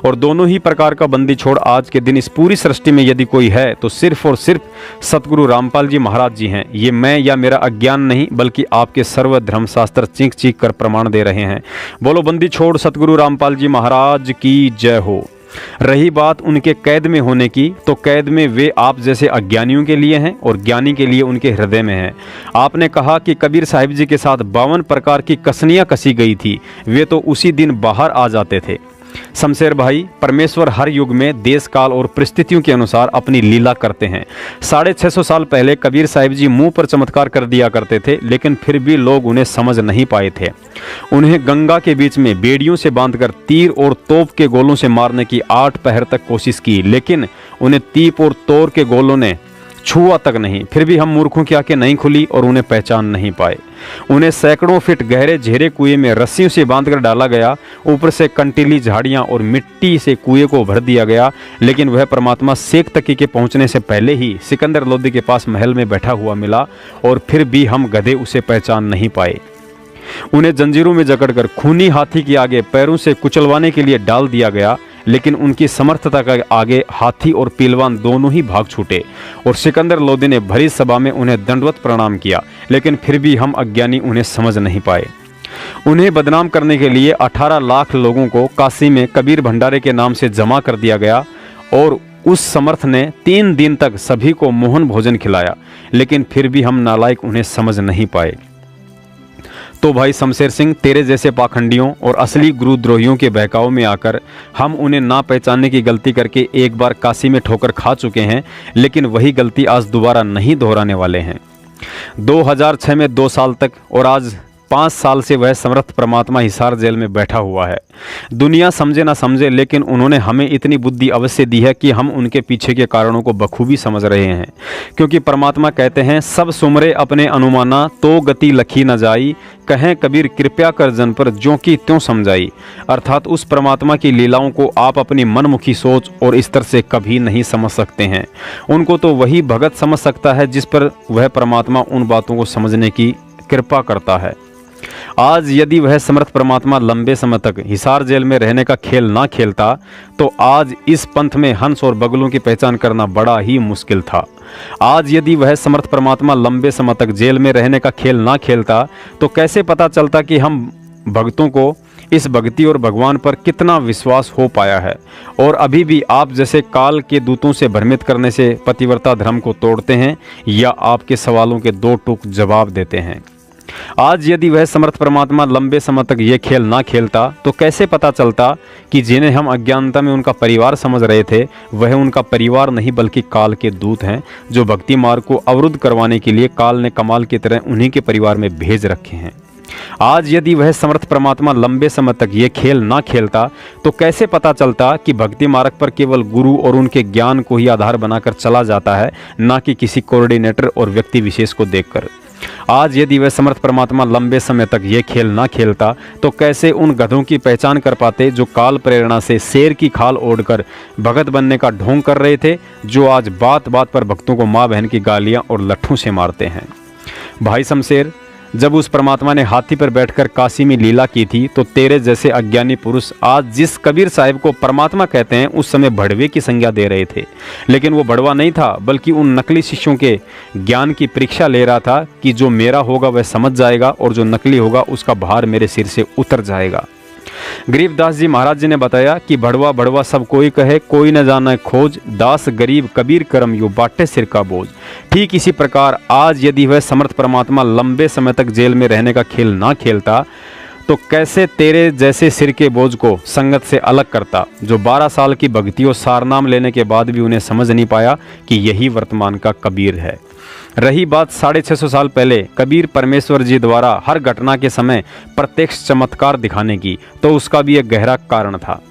Speaker 2: और दोनों ही प्रकार का बंदी छोड़ आज के दिन इस पूरी सृष्टि में यदि कोई है तो सिर्फ और सिर्फ सतगुरु रामपाल जी महाराज जी हैं। ये मैं या मेरा अज्ञान नहीं बल्कि आपके सर्व धर्मशास्त्र चीख चीख कर प्रमाण दे रहे हैं। बोलो बंदी छोड़ सतगुरु रामपाल जी महाराज की जय हो। रही बात उनके कैद में होने की, तो कैद में वे आप जैसे अज्ञानियों के लिए हैं और ज्ञानी के लिए उनके हृदय में हैं। आपने कहा कि कबीर साहिब जी के साथ 52 प्रकार की कसनियां कसी गई थी, वे तो उसी दिन बाहर आ जाते थे। शमशेर भाई, परमेश्वर हर युग में देश काल और परिस्थितियों के अनुसार अपनी लीला करते हैं। 650 साल पहले कबीर साहिब जी मुंह पर चमत्कार कर दिया करते थे, लेकिन फिर भी लोग उन्हें समझ नहीं पाए थे। उन्हें गंगा के बीच में बेड़ियों से बांधकर तीर और तोप के गोलों से मारने की 8 पहर तक कोशिश की, लेकिन उन्हें तीप और तोर के गोलों ने छुआ तक नहीं। फिर भी हम मूर्खों की आंखें नहीं खुली और उन्हें पहचान नहीं पाए। उन्हें सैकड़ों फीट गहरे झेरे कुएं में रस्सियों से बांधकर डाला गया, ऊपर से कंटीली झाड़ियां और मिट्टी से कुएं को भर दिया गया, लेकिन वह परमात्मा शेख तकी के पहुंचने से पहले ही सिकंदर लोदी के पास महल में बैठा हुआ मिला और फिर भी हम गधे उसे पहचान नहीं पाए। उन्हें जंजीरों में जकड़कर खूनी हाथी के आगे पैरों से कुचलवाने के लिए डाल दिया गया, लेकिन उनकी समर्थता के आगे हाथी और पहलवान दोनों ही भाग छूटे और सिकंदर लोदी ने भरी सभा में उन्हें दंडवत प्रणाम किया, लेकिन फिर भी हम अज्ञानी उन्हें समझ नहीं पाए। उन्हें बदनाम करने के लिए 18 लाख लोगों को काशी में कबीर भंडारे के नाम से जमा कर दिया गया और उस समर्थ ने 3 दिन तक सभी को मोहन भोजन खिलाया, लेकिन फिर भी हम नालायक उन्हें समझ नहीं पाए। तो भाई शमशेर सिंह, तेरे जैसे पाखंडियों और असली गुरुद्रोहियों के बहकाव में आकर हम उन्हें ना पहचानने की गलती करके एक बार काशी में ठोकर खा चुके हैं, लेकिन वही गलती आज दोबारा नहीं दोहराने वाले हैं। 2006 में 2 साल तक और आज 5 साल से वह समर्थ परमात्मा हिसार जेल में बैठा हुआ है। दुनिया समझे ना समझे, लेकिन उन्होंने हमें इतनी बुद्धि अवश्य दी है कि हम उनके पीछे के कारणों को बखूबी समझ रहे हैं। क्योंकि परमात्मा कहते हैं, सब सुमरे अपने अनुमाना तो गति लखी न जाई, कहें कबीर कृपया कर जन पर ज्यों की त्यों समझाई। अर्थात उस परमात्मा की लीलाओं को आप अपनी मनमुखी सोच और स्तर से कभी नहीं समझ सकते हैं। उनको तो वही भगत समझ सकता है जिस पर वह परमात्मा उन बातों को समझने की कृपा करता है। आज यदि वह समर्थ परमात्मा लंबे समय तक हिसार जेल में रहने का खेल ना खेलता तो आज इस पंथ में हंस और बगलों की पहचान करना बड़ा ही मुश्किल था। आज यदि वह समर्थ परमात्मा लंबे समय तक जेल में रहने का खेल ना खेलता तो कैसे पता चलता कि हम भक्तों को इस भक्ति और भगवान पर कितना विश्वास हो पाया है और अभी भी आप जैसे काल के दूतों से भ्रमित करने से पतिव्रता धर्म को तोड़ते हैं या आपके सवालों के 2 टूक जवाब देते हैं। आज यदि वह समर्थ परमात्मा लंबे समय तक ये खेल ना खेलता तो कैसे पता चलता कि जिन्हें हम अज्ञानता में उनका परिवार समझ रहे थे वह उनका परिवार नहीं बल्कि काल के दूत हैं, जो भक्ति मार्ग को अवरुद्ध करवाने के लिए काल ने कमाल की तरह उन्हीं के परिवार में भेज रखे हैं। आज यदि वह समर्थ परमात्मा लंबे समय तक ये खेल ना खेलता तो कैसे पता चलता कि भक्ति मार्ग पर केवल गुरु और उनके ज्ञान को ही आधार बनाकर चला जाता है, ना कि किसी कोऑर्डिनेटर और व्यक्ति विशेष को देखकर। आज यदि वह समर्थ परमात्मा लंबे समय तक ये खेल ना खेलता तो कैसे उन गधों की पहचान कर पाते जो काल प्रेरणा से शेर की खाल ओढ़कर भगत बनने का ढोंग कर रहे थे, जो आज बात बात पर भक्तों को माँ बहन की गालियां और लट्ठों से मारते हैं। भाई शमशेर, जब उस परमात्मा ने हाथी पर बैठकर काशी में लीला की थी तो तेरे जैसे अज्ञानी पुरुष आज जिस कबीर साहिब को परमात्मा कहते हैं उस समय भड़वे की संज्ञा दे रहे थे, लेकिन वो भड़वा नहीं था बल्कि उन नकली शिष्यों के ज्ञान की परीक्षा ले रहा था कि जो मेरा होगा वह समझ जाएगा और जो नकली होगा उसका भार मेरे सिर से उतर जाएगा। गरीबदास जी महाराज जी ने बताया कि भड़वा भड़वा सब कोई कहे, कोई न जाने खोज, दास गरीब कबीर करम यू बाटे सिर का बोझ। ठीक इसी प्रकार आज यदि वह समर्थ परमात्मा लंबे समय तक जेल में रहने का खेल ना खेलता तो कैसे तेरे जैसे सिर के बोझ को संगत से अलग करता, जो 12 साल की भक्ति और सारनाम लेने के बाद भी उन्हें समझ नहीं पाया कि यही वर्तमान का कबीर है। रही बात 650 साल पहले कबीर परमेश्वर जी द्वारा हर घटना के समय प्रत्यक्ष चमत्कार दिखाने की, तो उसका भी एक गहरा कारण था।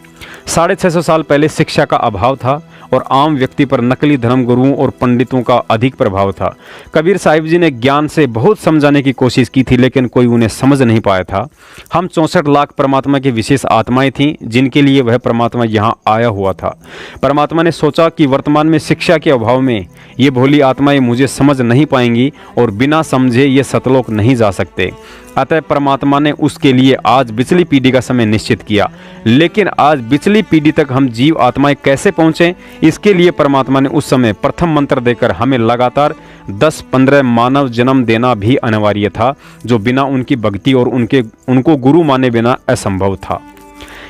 Speaker 2: 650 साल पहले शिक्षा का अभाव था और आम व्यक्ति पर नकली धर्मगुरुओं और पंडितों का अधिक प्रभाव था। कबीर साहिब जी ने ज्ञान से बहुत समझाने की कोशिश की थी, लेकिन कोई उन्हें समझ नहीं पाया था। हम 64 लाख परमात्मा की विशेष आत्माएं थीं, जिनके लिए वह परमात्मा यहाँ आया हुआ था। परमात्मा ने सोचा कि वर्तमान में शिक्षा के अभाव में ये भोली आत्माएं मुझे समझ नहीं पाएंगी और बिना समझे ये सतलोक नहीं जा सकते। अतः परमात्मा ने उसके लिए आज पिछली पीढ़ी का समय निश्चित किया। लेकिन आज पिछली पीढ़ी तक हम जीव आत्माएं कैसे पहुंचे, इसके लिए परमात्मा ने उस समय प्रथम मंत्र देकर हमें लगातार 10-15 मानव जन्म देना भी अनिवार्य था, जो बिना उनकी भक्ति और उनको गुरु माने बिना असंभव था।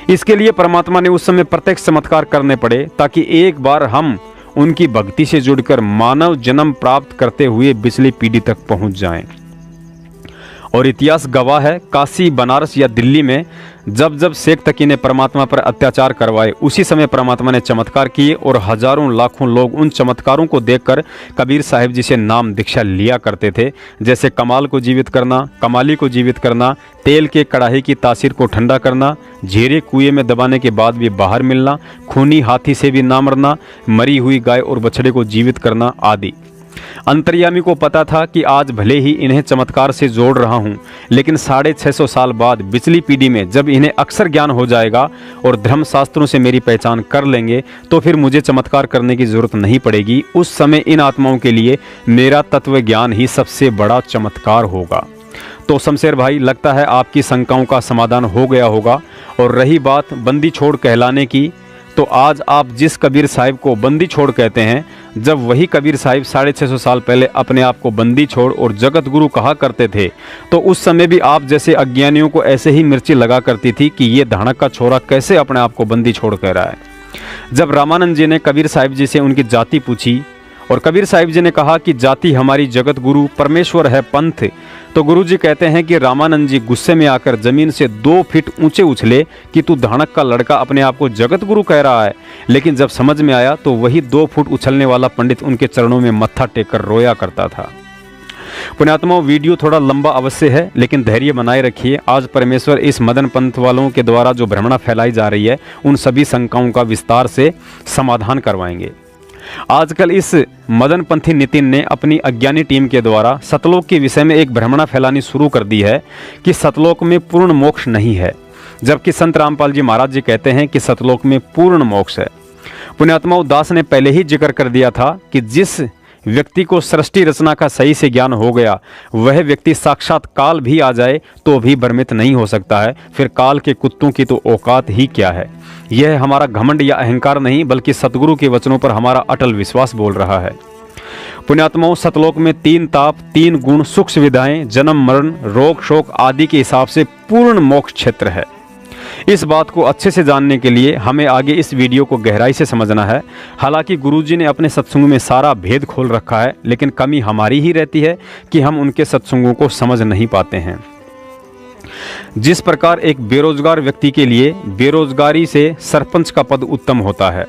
Speaker 2: इसके लिए परमात्मा ने उस समय प्रत्यक्ष चमत्कार करने पड़े, ताकि एक बार हम उनकी भक्ति से जुड़कर मानव जन्म प्राप्त करते हुए पिछली पीढ़ी तक पहुंच जाएं। और इतिहास गवाह है, काशी, बनारस या दिल्ली में जब जब शेख तकी ने परमात्मा पर अत्याचार करवाए, उसी समय परमात्मा ने चमत्कार किए और हजारों लाखों लोग उन चमत्कारों को देखकर कबीर साहिब जी से नाम दीक्षा लिया करते थे। जैसे कमाल को जीवित करना, कमाली को जीवित करना, तेल के कड़ाही की तासीर को ठंडा करना, झेरे कुएं में दबाने के बाद भी बाहर मिलना, खूनी हाथी से भी ना मरना, मरी हुई गाय और बछड़े को जीवित करना आदि। अंतर्यामी को पता था कि आज भले ही इन्हें चमत्कार से जोड़ रहा हूं, लेकिन 650 साल बाद पिछली पीढ़ी में जब इन्हें अक्षर ज्ञान हो जाएगा और धर्मशास्त्रों से मेरी पहचान कर लेंगे, तो फिर मुझे चमत्कार करने की जरूरत नहीं पड़ेगी। उस समय इन आत्माओं के लिए मेरा तत्व ज्ञान ही सबसे बड़ा चमत्कार होगा। तो शमशेर भाई, लगता है आपकी शंकाओं का समाधान हो गया होगा। और रही बात बंदी छोड़ कहलाने की, तो आज आप जिस कबीर साहिब को बंदी छोड़ कहते हैं, जब वही कबीर साहिब 650 साल पहले अपने आप को बंदी छोड़ और जगत गुरु कहा करते थे, तो उस समय भी आप जैसे अज्ञानियों को ऐसे ही मिर्ची लगा करती थी कि ये धानक का छोरा कैसे अपने आप को बंदी छोड़ कह रहा है। जब रामानंद जी ने कबीर साहिब जी से उनकी जाति पूछी और कबीर साहिब जी ने कहा कि जाति हमारी जगत गुरु परमेश्वर है पंथ, तो गुरु जी कहते हैं कि रामानंद जी गुस्से में आकर जमीन से 2 फीट ऊंचे उछले कि तू धानक का लड़का अपने आप को जगत गुरु कह रहा है। लेकिन जब समझ में आया तो वही 2 फुट उछलने वाला पंडित उनके चरणों में मत्था टेक कर रोया करता था। पुण्यात्माओं, वीडियो थोड़ा लंबा अवश्य है, लेकिन धैर्य बनाए रखिए। आज परमेश्वर इस मदन पंथ वालों के द्वारा जो भ्रमणा फैलाई जा रही है, उन सभी शंकाओं का विस्तार से समाधान करवाएंगे। आजकल इस मदन पंथी नितिन ने अपनी अज्ञानी टीम के द्वारा सतलोक के विषय में एक भ्रमणा फैलानी शुरू कर दी है कि सतलोक में पूर्ण मोक्ष नहीं है, जबकि संत रामपाल जी महाराज जी कहते हैं कि सतलोक में पूर्ण मोक्ष है। पुण्यात्माओं, दास ने पहले ही जिक्र कर दिया था कि जिस व्यक्ति को सृष्टि रचना का सही से ज्ञान हो गया, वह व्यक्ति साक्षात काल भी आ जाए तो भी भ्रमित नहीं हो सकता है। फिर काल के कुत्तों की तो औकात ही क्या है। यह हमारा घमंड या अहंकार नहीं, बल्कि सतगुरु के वचनों पर हमारा अटल विश्वास बोल रहा है। पुण्यात्माओं, सतलोक में 3 ताप, 3 गुण, सुख सुविधाएं, जन्म मरण, रोग शोक आदि के हिसाब से पूर्ण मोक्ष क्षेत्र है। इस बात को अच्छे से जानने के लिए हमें आगे इस वीडियो को गहराई से समझना है। हालांकि गुरुजी ने अपने सत्संगों में सारा भेद खोल रखा है, लेकिन कमी हमारी ही रहती है कि हम उनके सत्संगों को समझ नहीं पाते हैं। जिस प्रकार एक बेरोजगार व्यक्ति के लिए बेरोजगारी से सरपंच का पद उत्तम होता है,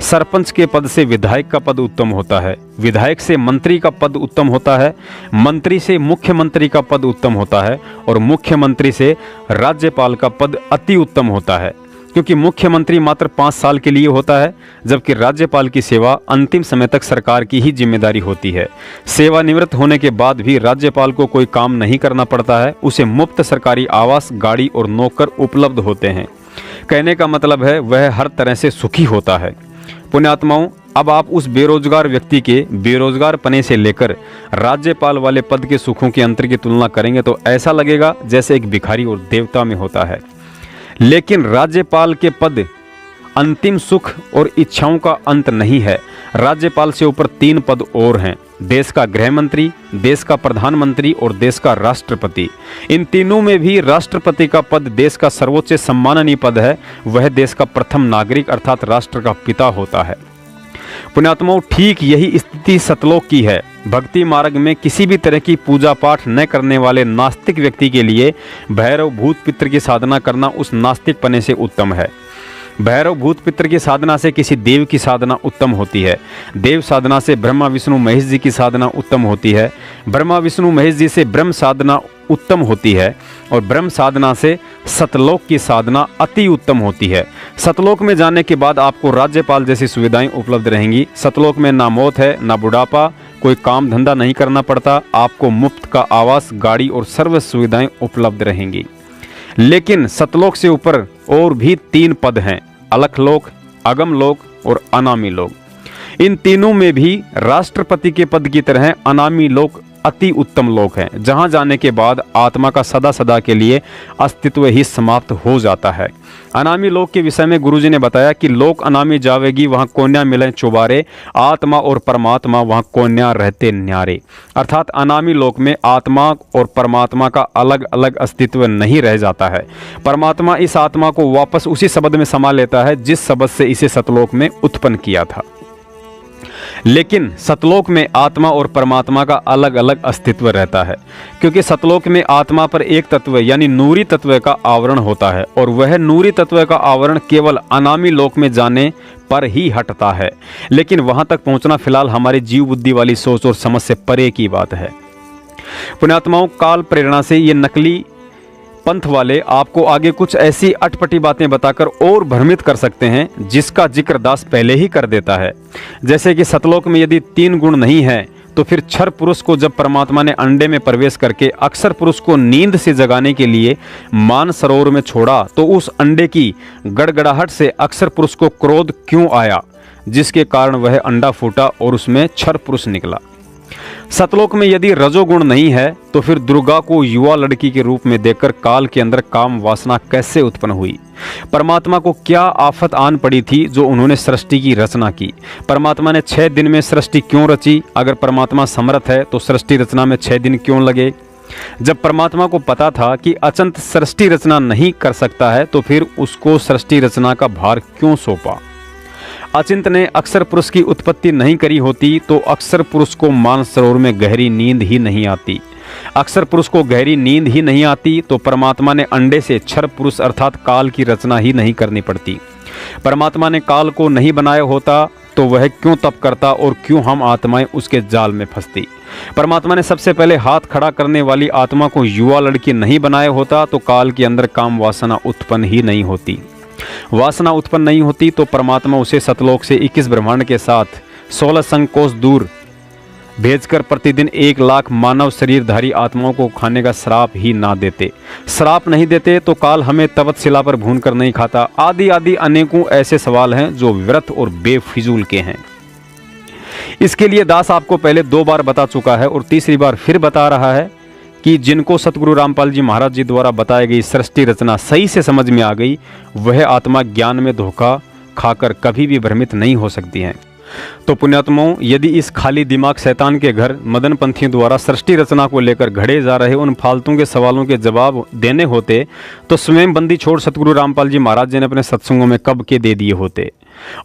Speaker 2: सरपंच के पद से विधायक का पद उत्तम होता है, विधायक से मंत्री का पद उत्तम होता है, मंत्री से मुख्यमंत्री का पद उत्तम होता है और मुख्यमंत्री से राज्यपाल का पद अति उत्तम होता है, क्योंकि मुख्यमंत्री मात्र 5 साल के लिए होता है, जबकि राज्यपाल की सेवा अंतिम समय तक सरकार की ही जिम्मेदारी होती है। सेवानिवृत्त होने के बाद भी राज्यपाल को कोई काम नहीं करना पड़ता है, उसे मुफ्त सरकारी आवास, गाड़ी और नौकर उपलब्ध होते हैं। कहने का मतलब है वह हर तरह से सुखी होता है। पुण्यात्माओं, अब आप उस बेरोजगार व्यक्ति के बेरोजगार पने से लेकर राज्यपाल वाले पद के सुखों के अंतर की तुलना करेंगे तो ऐसा लगेगा जैसे एक भिखारी और देवता में होता है। लेकिन राज्यपाल के पद अंतिम सुख और इच्छाओं का अंत नहीं है। राज्यपाल से ऊपर 3 पद और हैं, देश का गृह मंत्री, देश का प्रधानमंत्री और देश का राष्ट्रपति। इन तीनों में भी राष्ट्रपति का पद देश का सर्वोच्च सम्माननीय पद है। वह देश का प्रथम नागरिक अर्थात राष्ट्र का पिता होता है। पुण्यात्माओं, ठीक यही स्थिति सतलोक की है। भक्ति मार्ग में किसी भी तरह की पूजा पाठ न करने वाले नास्तिक व्यक्ति के लिए भैरव भूत पित्र की साधना करना उस नास्तिक पने से उत्तम है। भैरव भूत पितर की साधना से किसी देव की साधना उत्तम होती है। देव साधना से ब्रह्मा विष्णु महेश जी की साधना उत्तम होती है। ब्रह्मा विष्णु महेश जी से ब्रह्म साधना उत्तम होती है और ब्रह्म साधना से सतलोक की साधना अति उत्तम होती है। सतलोक में जाने के बाद आपको राज्यपाल जैसी सुविधाएं उपलब्ध रहेंगी। सतलोक में ना मौत है ना बुढ़ापा, कोई काम धंधा नहीं करना पड़ता, आपको मुफ्त का आवास, गाड़ी और सर्व सुविधाएं उपलब्ध रहेंगी। लेकिन सतलोक से ऊपर और भी 3 पद हैं, अलखलोक, अगमलोक और अनामी लोक। इन तीनों में भी राष्ट्रपति के पद की तरह अनामी लोक अति उत्तम लोक है, जहां जाने के बाद आत्मा का सदा सदा के लिए अस्तित्व ही समाप्त हो जाता है। अनामी लोक के विषय में गुरुजी ने बताया कि लोक अनामी जावेगी, वहां कोन्या मिले चुबारे, आत्मा और परमात्मा वहां कोन्या रहते न्यारे। अर्थात अनामी लोक में आत्मा और परमात्मा का अलग अलग अस्तित्व नहीं रह जाता है। परमात्मा इस आत्मा को वापस उसी शब्द में समा लेता है जिस शब्द से इसे सतलोक में उत्पन्न किया था। लेकिन सतलोक में आत्मा और परमात्मा का अलग अलग अस्तित्व रहता है, क्योंकि सतलोक में आत्मा पर एक तत्व यानी नूरी तत्व का आवरण होता है और वह नूरी तत्व का आवरण केवल अनामी लोक में जाने पर ही हटता है। लेकिन वहां तक पहुंचना फिलहाल हमारी जीव बुद्धि वाली सोच और समझ से परे की बात है। पुण्यात्माओं, काल प्रेरणा से ये नकली पंथ वाले आपको आगे कुछ ऐसी अटपटी बातें बताकर और भ्रमित कर सकते हैं जिसका जिक्र दास पहले ही कर देता है। जैसे कि सतलोक में यदि 3 गुण नहीं है तो फिर क्षर पुरुष को जब परमात्मा ने अंडे में प्रवेश करके अक्षर पुरुष को नींद से जगाने के लिए मान सरोवर में छोड़ा तो उस अंडे की गड़गड़ाहट से अक्षर पुरुष को क्रोध क्यों आया, जिसके कारण वह अंडा फूटा और उसमें क्षर पुरुष निकला। सतलोक में यदि रजोगुण नहीं है तो फिर दुर्गा को युवा लड़की के रूप में देखकर काल के अंदर काम वासना कैसे उत्पन्न हुई। परमात्मा को क्या आफत आन पड़ी थी जो उन्होंने सृष्टि की रचना की। परमात्मा ने 6 दिन में सृष्टि क्यों रची। अगर परमात्मा समर्थ है तो सृष्टि रचना में 6 दिन क्यों लगे। जब परमात्मा को पता था कि अचंत सृष्टि रचना नहीं कर सकता है तो फिर उसको सृष्टि रचना का भार क्यों सौंपा। अचिंत ने अक्षर पुरुष की उत्पत्ति नहीं करी होती तो अक्षर पुरुष को मानसरोवर में गहरी नींद ही नहीं आती। अक्षर पुरुष को गहरी नींद ही नहीं आती तो परमात्मा ने अंडे से क्षर पुरुष अर्थात काल की रचना ही नहीं करनी पड़ती। परमात्मा ने काल को नहीं बनाया होता तो वह क्यों तप करता और क्यों हम आत्माएं उसके जाल में फंसती। परमात्मा ने सबसे पहले हाथ खड़ा करने वाली आत्मा को युवा लड़की नहीं बनाया होता तो काल के अंदर काम वासना उत्पन्न ही नहीं होती। वासना उत्पन्न नहीं होती तो परमात्मा उसे सतलोक से 21 ब्रह्मांड के साथ 16 संकोश दूर भेजकर प्रतिदिन 1 लाख मानव शरीरधारी आत्माओं को खाने का श्राप ही ना देते। श्राप नहीं देते तो काल हमें तवतशिला पर भून कर नहीं खाता। आदि आदि अनेकों ऐसे सवाल हैं जो व्यर्थ और बेफिजूल के हैं। इसके लिए दास आपको पहले 2 बार बता चुका है और तीसरी बार फिर बता रहा है कि जिनको सतगुरु रामपाल जी महाराज जी द्वारा बताई गई सृष्टि रचना सही से समझ में आ गई वह आत्मा ज्ञान में धोखा खाकर कभी भी भ्रमित नहीं हो सकती हैं। तो पुण्यात्माओं, यदि इस खाली दिमाग शैतान के घर मदन पंथियों द्वारा सृष्टि रचना को लेकर घड़े जा रहे उन फालतू के सवालों के जवाब देने होते तो स्वयं बंदी छोड़ सतगुरु रामपाल जी महाराज जी ने अपने सत्संगों में कब के दे दिए होते।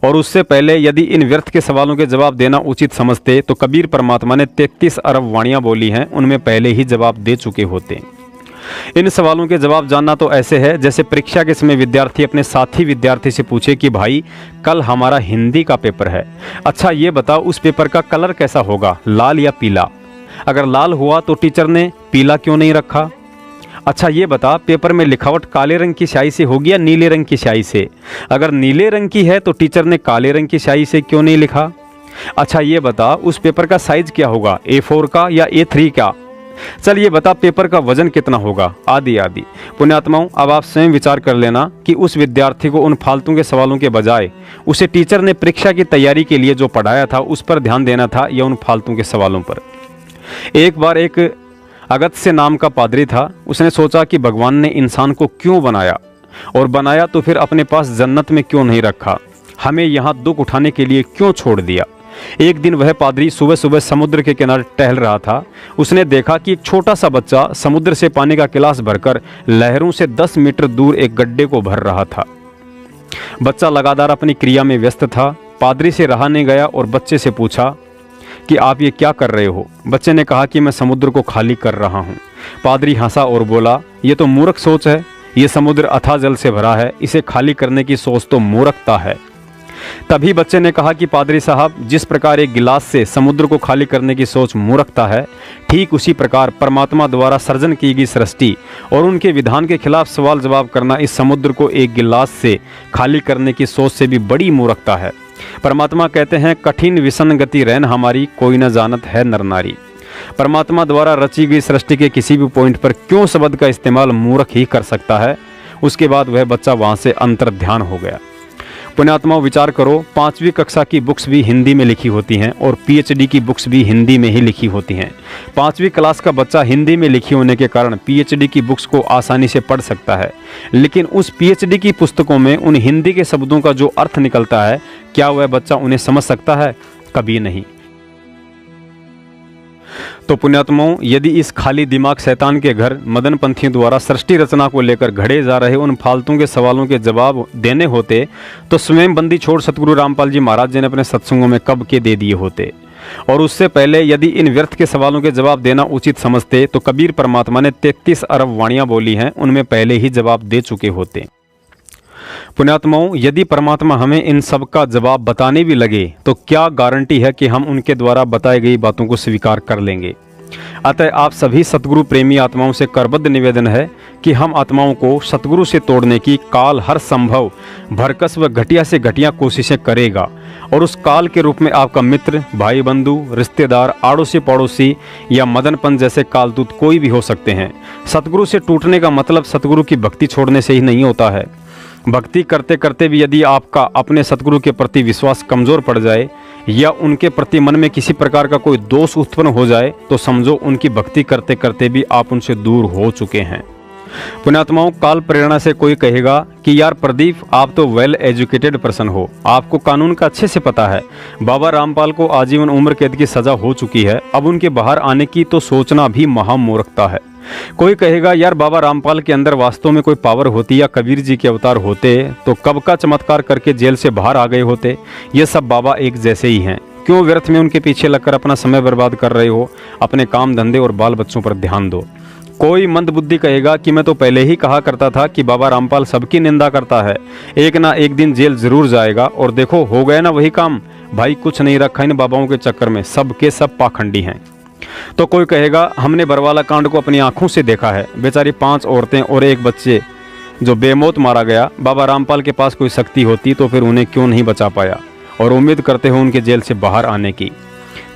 Speaker 2: और उससे पहले यदि इन व्यर्थ के सवालों के जवाब देना उचित समझते तो कबीर परमात्मा ने 33 अरब वाणियां बोली हैं, उनमें पहले ही जवाब दे चुके होते। इन सवालों के जवाब जानना तो ऐसे है जैसे परीक्षा के समय विद्यार्थी अपने साथी विद्यार्थी से पूछे कि भाई कल हमारा हिंदी का पेपर है, अच्छा ये बताओ उस पेपर का कलर कैसा होगा, लाल या पीला। अगर लाल हुआ तो टीचर ने पीला क्यों नहीं रखा। अच्छा ये बता पेपर में लिखावट काले रंग की स्याही से होगी या नीले रंग की स्याही से। अगर नीले रंग की है तो टीचर ने काले रंग की स्याही से क्यों नहीं लिखा। अच्छा ये बता उस पेपर का साइज क्या होगा, A4 का या A3 का। चल ये बता पेपर का वजन कितना होगा, आदि आदि। पुण्यात्माओं, अब आप स्वयं विचार कर लेना कि उस विद्यार्थी को उन फालतू के सवालों के बजाय उसे टीचर ने परीक्षा की तैयारी के लिए जो पढ़ाया था उस पर ध्यान देना था या उन फालतू के सवालों पर। एक बार एक अगस्त्य नाम का पादरी था, उसने सोचा कि भगवान ने इंसान को क्यों बनाया और बनाया तो फिर अपने पास जन्नत में क्यों नहीं रखा, हमें यहाँ दुख उठाने के लिए क्यों छोड़ दिया। एक दिन वह पादरी सुबह सुबह समुद्र के किनारे टहल रहा था। उसने देखा कि एक छोटा सा बच्चा समुद्र से पानी का गिलास भरकर लहरों से 10 मीटर दूर एक गड्ढे को भर रहा था। बच्चा लगातार अपनी क्रिया में व्यस्त था। पादरी से रहा नहीं गया और बच्चे से पूछा कि आप ये क्या कर रहे हो। बच्चे ने कहा कि मैं समुद्र को खाली कर रहा हूँ। पादरी हंसा और बोला, ये तो मूर्ख सोच है, ये समुद्र अथाह जल से भरा है, इसे खाली करने की सोच तो मूर्खता है। तभी बच्चे ने कहा कि पादरी साहब, जिस प्रकार एक गिलास से समुद्र को खाली करने की सोच मूर्खता है, ठीक उसी प्रकार परमात्मा द्वारा सर्जन की गई सृष्टि और उनके विधान के खिलाफ सवाल जवाब करना इस समुद्र को एक गिलास से खाली करने की सोच से भी बड़ी मूर्खता है। परमात्मा कहते हैं, कठिन विषम गति रैन हमारी, कोई न जानत है नर नारी। परमात्मा द्वारा रची गई सृष्टि के किसी भी पॉइंट पर क्यों शब्द का इस्तेमाल मूर्ख ही कर सकता है। उसके बाद वह बच्चा वहां से अंतर ध्यान हो गया। पुण्यात्माओं, विचार करो, 5वीं कक्षा की बुक्स भी हिंदी में लिखी होती हैं और पीएचडी की बुक्स भी हिंदी में ही लिखी होती हैं। 5वीं क्लास का बच्चा हिंदी में लिखी होने के कारण पीएचडी की बुक्स को आसानी से पढ़ सकता है, लेकिन उस पीएचडी की पुस्तकों में उन हिंदी के शब्दों का जो अर्थ निकलता है, क्या वह बच्चा उन्हें समझ सकता है? कभी नहीं। तो पुण्यात्माओं, यदि इस खाली दिमाग शैतान के घर मदन पंथियों द्वारा सृष्टि रचना को लेकर घड़े जा रहे उन फालतू के सवालों के जवाब देने होते तो स्वयं बंदी छोड़ सतगुरु रामपाल जी महाराज जी ने अपने सत्संगों में कब के दे दिए होते। और उससे पहले यदि इन व्यर्थ के सवालों के जवाब देना उचित समझते तो कबीर परमात्मा ने 33 अरब वाणियां बोली हैं, उनमें पहले ही जवाब दे चुके होते। पुण्यात्माओं, यदि परमात्मा हमें इन सब का जवाब बताने भी लगे तो क्या गारंटी है कि हम उनके द्वारा बताई गई बातों को स्वीकार कर लेंगे। अतः आप सभी सतगुरु प्रेमी आत्माओं से करबद्ध निवेदन है कि हम आत्माओं को सतगुरु से तोड़ने की काल हर संभव भरकस व घटिया से घटिया कोशिशें करेगा, और उस काल के रूप में आपका मित्र, भाई बंधु, रिश्तेदार, आड़ोसी पड़ोसी या मदनपन जैसे कालदूत कोई भी हो सकते हैं। सतगुरु से टूटने का मतलब सतगुरु की भक्ति छोड़ने से ही नहीं होता है। भक्ति करते करते भी यदि आपका अपने सतगुरु के प्रति विश्वास कमज़ोर पड़ जाए या उनके प्रति मन में किसी प्रकार का कोई दोष उत्पन्न हो जाए तो समझो उनकी भक्ति करते करते भी आप उनसे दूर हो चुके हैं। पुण्यात्माओं, काल प्रेरणा से कोई कहेगा कि यार प्रदीप, आप तो वेल एजुकेटेड पर्सन हो, आपको कानून का अच्छे से पता है। बाबा रामपाल को आजीवन उम्र कैद की सजा हो चुकी है, अब उनके बाहर आने की तो सोचना भी महामूर्खता है। कोई कहेगा यार बाबा रामपाल के अंदर वास्तव में कोई पावर होती या कबीर जी के अवतार होते तो कब का चमत्कार करके जेल से बाहर आ गए होते। ये सब बाबा एक जैसे ही हैं, क्यों व्यर्थ में उनके पीछे लगकर अपना समय बर्बाद कर रहे हो। अपने काम धंधे और बाल बच्चों पर ध्यान दो। कोई मंदबुद्धि कहेगा कि मैं तो पहले ही कहा करता था कि बाबा रामपाल सबकी निंदा करता है, एक ना एक दिन जेल जरूर जाएगा, और देखो हो गया ना वही काम। भाई कुछ नहीं रखा इन बाबाओं के चक्कर में, सब के सब पाखंडी हैं। तो कोई कहेगा हमने बरवाला कांड को अपनी आंखों से देखा है, बेचारी 5 औरतें और एक बच्चे जो बेमौत मारा गया। बाबा रामपाल के पास कोई शक्ति होती तो फिर उन्हें क्यों नहीं बचा पाया, और उम्मीद करते हो उनके जेल से बाहर आने की।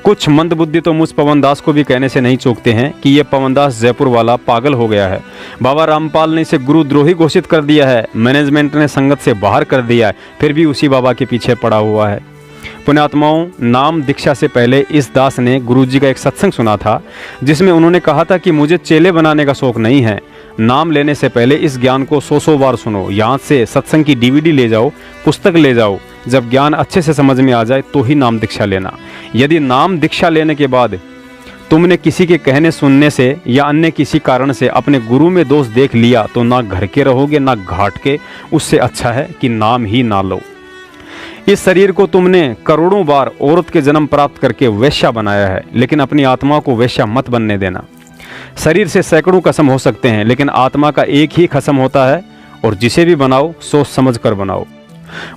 Speaker 2: कुछ मंदबुद्धि तो मुझ पवन दास को भी कहने से नहीं चूकते हैं कि ये पवन दास जयपुर वाला पागल हो गया है। बाबा रामपाल ने इसे गुरुद्रोही घोषित कर दिया है, मैनेजमेंट ने संगत से बाहर कर दिया है, फिर भी उसी बाबा के पीछे पड़ा हुआ है। पुण्यात्माओं, नाम दीक्षा से पहले इस दास ने गुरुजी का एक सत्संग सुना था जिसमें उन्होंने कहा था कि मुझे चेले बनाने का शौक नहीं है। नाम लेने से पहले इस ज्ञान को 100 बार सुनो, यहाँ से सत्संग की DVD ले जाओ, पुस्तक ले जाओ। जब ज्ञान अच्छे से समझ में आ जाए तो ही नाम दीक्षा लेना। यदि नाम दीक्षा लेने के बाद तुमने किसी के कहने सुनने से या अन्य किसी कारण से अपने गुरु में दोष देख लिया तो ना घर के रहोगे ना घाट के। उससे अच्छा है कि नाम ही ना लो। इस शरीर को तुमने करोड़ों बार औरत के जन्म प्राप्त करके वैश्या बनाया है, लेकिन अपनी आत्मा को वैश्या मत बनने देना। शरीर से सैकड़ों कसम हो सकते हैं, लेकिन आत्मा का एक ही कसम होता है, और जिसे भी बनाओ सोच समझ कर बनाओ।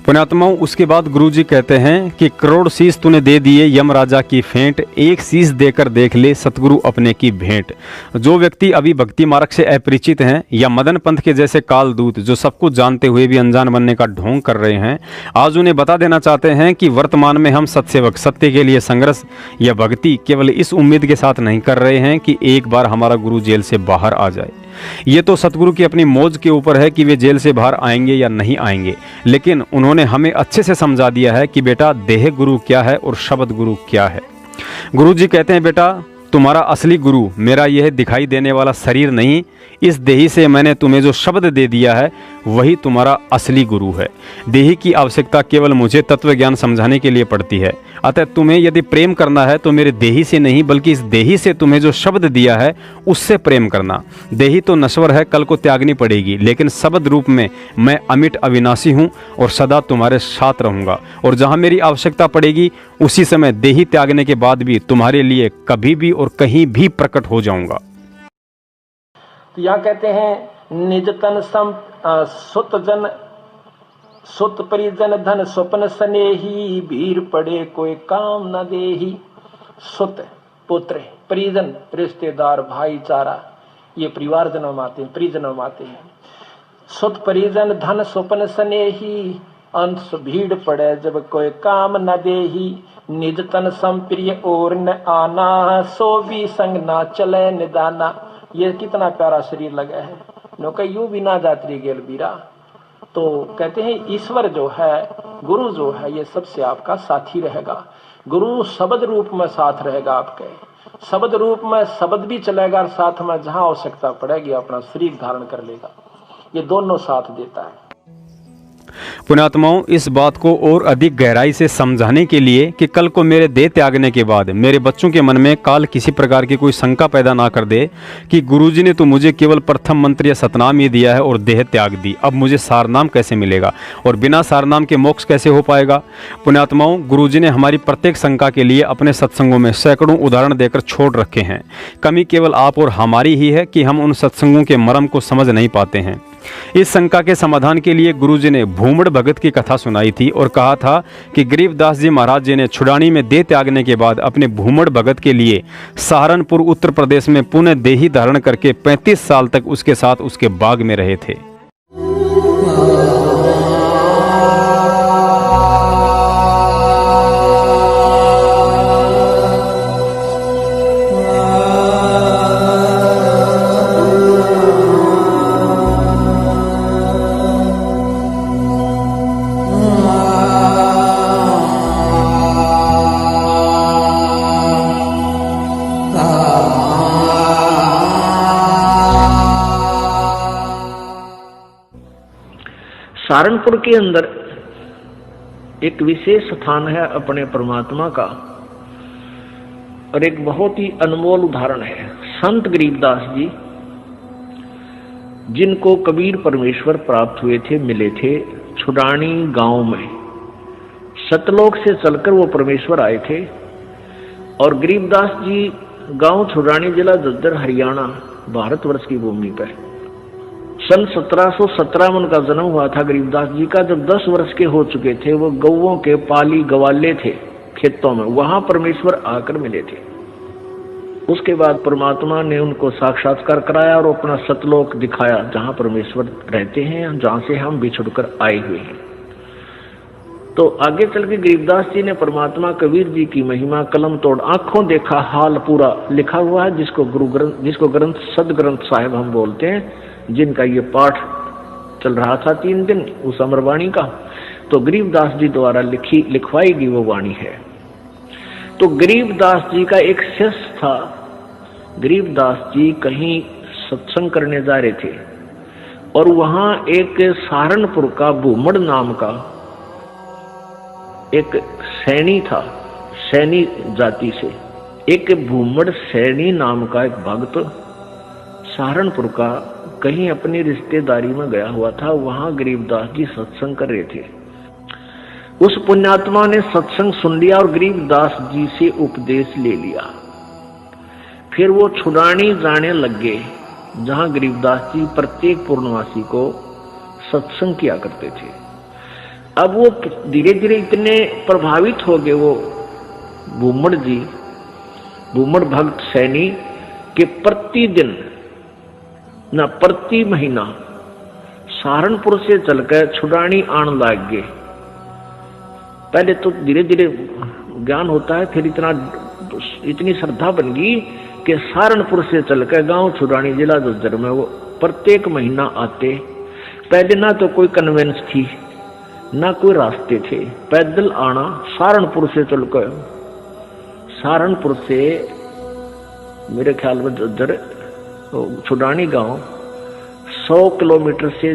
Speaker 2: पुण्यात्माओं, उसके बाद गुरुजी कहते हैं कि करोड़ शीश तूने दे दिए यम राजा की फेंट, एक शीश देकर देख ले सतगुरु अपने की भेंट। जो व्यक्ति अभी भक्ति मार्ग से अपरिचित हैं या मदन पंथ के जैसे कालदूत जो सब कुछ जानते हुए भी अनजान बनने का ढोंग कर रहे हैं, आज उन्हें बता देना चाहते हैं कि वर्तमान में हम सत्सेवक सत्य के लिए संघर्ष या भक्ति केवल इस उम्मीद के साथ नहीं कर रहे हैं कि एक बार हमारा गुरु जेल से बाहर आ जाए। ये तो सतगुरु की अपनी मौज के ऊपर है कि वे जेल से बाहर आएंगे या नहीं आएंगे, लेकिन उन्होंने हमें अच्छे से समझा दिया है कि बेटा देह गुरु क्या है और शब्द गुरु क्या है। गुरु जी कहते हैं बेटा तुम्हारा असली गुरु मेरा यह दिखाई देने वाला शरीर नहीं, इस देही से मैंने तुम्हें जो शब्द दे दिया है वही तुम्हारा असली गुरु है। देही की आवश्यकता केवल मुझे तत्व ज्ञान समझाने के लिए पड़ती है। अतः तुम्हें यदि प्रेम करना है तो मेरे देही से नहीं बल्कि इस देही से तुम्हें जो शब्द दिया है उससे प्रेम करना। देही तो नश्वर है, कल को त्यागनी पड़ेगी, लेकिन शब्द रूप में मैं अमिट अविनाशी हूँ और सदा तुम्हारे साथ रहूँगा, और जहाँ मेरी आवश्यकता पड़ेगी उसी समय देही त्यागने के बाद भी तुम्हारे लिए कभी भी और कहीं भी प्रकट हो जाऊँगा।
Speaker 8: तो यहाँ कहते हैं निज तन सुत परिजन धन स्वप्न स्नेही, भीर पड़े कोई काम न देही। सुत पुत्र, परिजन रिश्तेदार, भाईचारा, ये परिवार जन्म आते हैं, परिजन्म आते हैं। सुत परिजन धन स्वप्न स्नेही, अंश भीड़ पड़े जब कोई काम न देही। निज तन संप्रिय और न आना, सो भी संग ना चले निदाना। ये कितना प्यारा शरीर लगा है। नौका यूं भी ना जात्री गेल बीरा। तो कहते हैं ईश्वर जो है, गुरु जो है, ये सबसे आपका साथी रहेगा। गुरु शब्द रूप में साथ रहेगा आपके, शब्द रूप में शब्द भी चलेगा और साथ में जहां आवश्यकता पड़ेगी अपना शरीर धारण कर लेगा। ये दोनों साथ देता है।
Speaker 2: पुण्यात्माओं, इस बात को और अधिक गहराई से समझाने के लिए कि कल को मेरे देह त्यागने के बाद मेरे बच्चों के मन में काल किसी प्रकार की कोई शंका पैदा ना कर दे कि गुरुजी ने तो मुझे केवल प्रथम मंत्र या सतनाम ही दिया है और देह त्याग दी, अब मुझे सारनाम कैसे मिलेगा और बिना सारनाम के मोक्ष कैसे हो पाएगा। पुण्यात्माओं, गुरुजी ने हमारी प्रत्येक शंका के लिए अपने सत्संगों में सैकड़ों उदाहरण देकर छोड़ रखे हैं। कमी केवल आप और हमारी ही है कि हम उन सत्संगों के मर्म को समझ नहीं पाते हैं। इस शंका के समाधान के लिए गुरुजी ने भूमड़ भगत की कथा सुनाई थी और कहा था कि गरीबदास जी महाराज जी ने छुड़ानी में देह त्यागने के बाद अपने भूमड़ भगत के लिए सहारनपुर उत्तर प्रदेश में पुनः देही धारण करके 35 साल तक उसके साथ उसके बाग में रहे थे।
Speaker 3: सहारनपुर के अंदर एक विशेष स्थान है अपने परमात्मा का और एक बहुत ही अनमोल उदाहरण है। संत गरीबदास जी, जिनको कबीर परमेश्वर प्राप्त हुए थे, मिले थे छुड़ानी गांव में। सतलोक से चलकर वो परमेश्वर आए थे और गरीबदास जी गांव छुड़ानी, जिला झज्जर, हरियाणा, भारतवर्ष की भूमि पर सन 1717 में उनका जन्म हुआ था गरीबदास जी का। जब 10 वर्ष के हो चुके थे, वो गौओं के पाली गवाले थे खेतों में, वहां परमेश्वर आकर मिले थे। उसके बाद परमात्मा ने उनको साक्षात्कार कराया और अपना सतलोक दिखाया, जहां परमेश्वर रहते हैं, जहां से हम बिछुड़कर आए हुए हैं। तो आगे चल के गरीबदास जी ने परमात्मा कबीर जी की महिमा कलम तोड़ आंखों देखा हाल पूरा लिखा हुआ है, जिसको ग्रंथ सदग्रंथ साहिब हम बोलते हैं, जिनका ये पाठ चल रहा था 3 दिन उस अमरवाणी का। तो गरीबदास जी द्वारा लिखवाई गई वो वाणी है। तो गरीबदास जी का एक शिष्य था। गरीबदास जी कहीं सत्संग करने जा रहे थे और वहां एक सहारनपुर का भूमड़ नाम का एक सैनी था, सैनी जाति से एक भूमड़ सैनी नाम का एक भक्त सहारनपुर का कहीं अपनी रिश्तेदारी में गया हुआ था। वहां गरीबदास जी सत्संग कर रहे थे। उस पुण्यात्मा ने सत्संग सुन लिया और गरीबदास जी से उपदेश ले लिया। फिर वो छुड़ानी जाने लग गए, जहां गरीबदास जी प्रत्येक पूर्णवासी को सत्संग किया करते थे। अब वो धीरे धीरे इतने प्रभावित हो गए वो भूमड़ जी, भूमड़ भक्त सैनी, के प्रतिदिन न प्रति महीना सहारनपुर से चलकर छुड़ानी आने लग गए। पहले तो धीरे धीरे ज्ञान होता है, फिर इतनी श्रद्धा बन गई कि सहारनपुर से चलकर गांव छुड़ानी, जिला झज्जर में वो प्रत्येक महीना आते। पहले ना तो कोई कन्वेंस थी, ना कोई रास्ते थे, पैदल आना सहारनपुर से चलकर। सहारनपुर से मेरे ख्याल में झज्जर छुड़ानी गांव 100 किलोमीटर से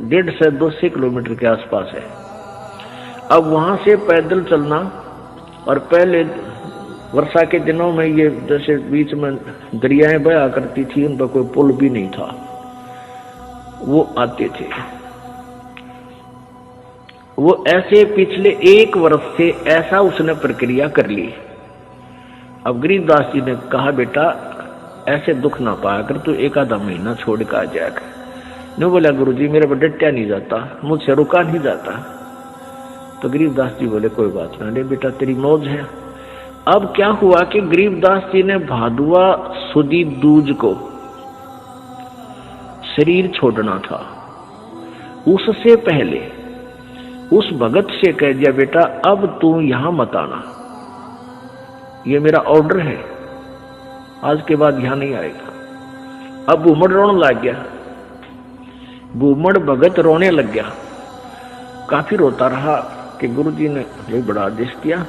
Speaker 3: 150 से 200 किलोमीटर के आसपास है। अब वहां से पैदल चलना, और पहले वर्षा के दिनों में ये जैसे बीच में दरियाएं बहा करती थी, उन पर कोई पुल भी नहीं था, वो आते थे। वो ऐसे पिछले 1 वर्ष से ऐसा उसने प्रक्रिया कर ली। अब गरीबदास जी ने कहा, बेटा ऐसे दुख ना पाया कर, तू 1 आधा महीना छोड़ कर आ जाएगा। ने बोला गुरुजी मेरे पर डटया नहीं जाता, मुझसे रुका नहीं जाता। तो गरीबदास जी बोले कोई बात ना, ले बेटा तेरी मौज है। अब क्या हुआ कि गरीबदास जी ने भादुआ सुदी दूज को शरीर छोड़ना था, उससे पहले उस भगत से कह दिया बेटा अब तू यहां मत आना, ये मेरा ऑर्डर है, आज के बाद यहां नहीं आएगा। अब भूमड़ रोने लग गया, भूमड़ भगत रोने लग गया, काफी रोता रहा कि गुरुजी ने ये बड़ा आदेश किया,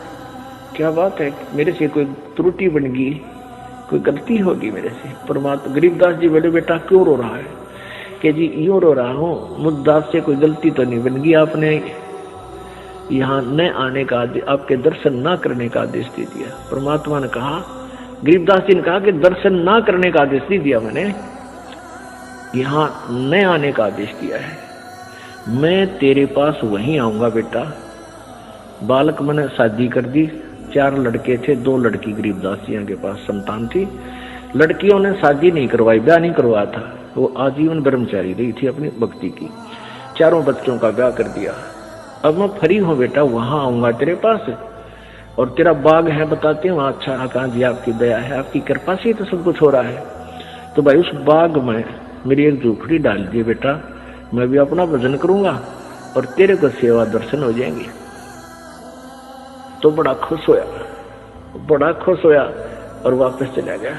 Speaker 3: क्या बात है, मेरे से कोई त्रुटि बन गई, कोई गलती होगी मेरे से। परमात्मा गरीबदास जी बोले बेटा क्यों रो रहा है? कि जी यूं रो रहा हूं, मुझदास से कोई गलती तो नहीं बन गई, आपने यहाँ न आने का आदेश, आपके दर्शन ना करने का आदेश दे दिया। परमात्मा ने कहा, गरीबदास जी ने कहा कि दर्शन ना करने का आदेश नहीं दिया मैंने, यहाँ न आने का आदेश दिया है। मैं तेरे पास वहीं आऊंगा बेटा। बालक मैंने शादी कर दी, 4 लड़के थे, 2 लड़की गरीबदास जी के पास संतान थी। लड़कियों ने शादी नहीं करवाई, ब्याह नहीं करवाया था, वो आजीवन ब्रह्मचारी रही थी अपनी भक्ति की। 4 बच्चों का ब्याह कर दिया। अब मैं फ्री हूं बेटा, वहां आऊंगा तेरे पास, और तेरा बाग है बताते हैं वहां, अच्छा आकाश जी आपकी दया है, आपकी कृपा से तो सब कुछ हो रहा है। तो भाई उस बाग में मेरी एक झोपड़ी डाल दिए बेटा, मैं भी अपना भजन करूंगा और तेरे को सेवा दर्शन हो जाएंगे। तो बड़ा खुश होया और वापस चला गया।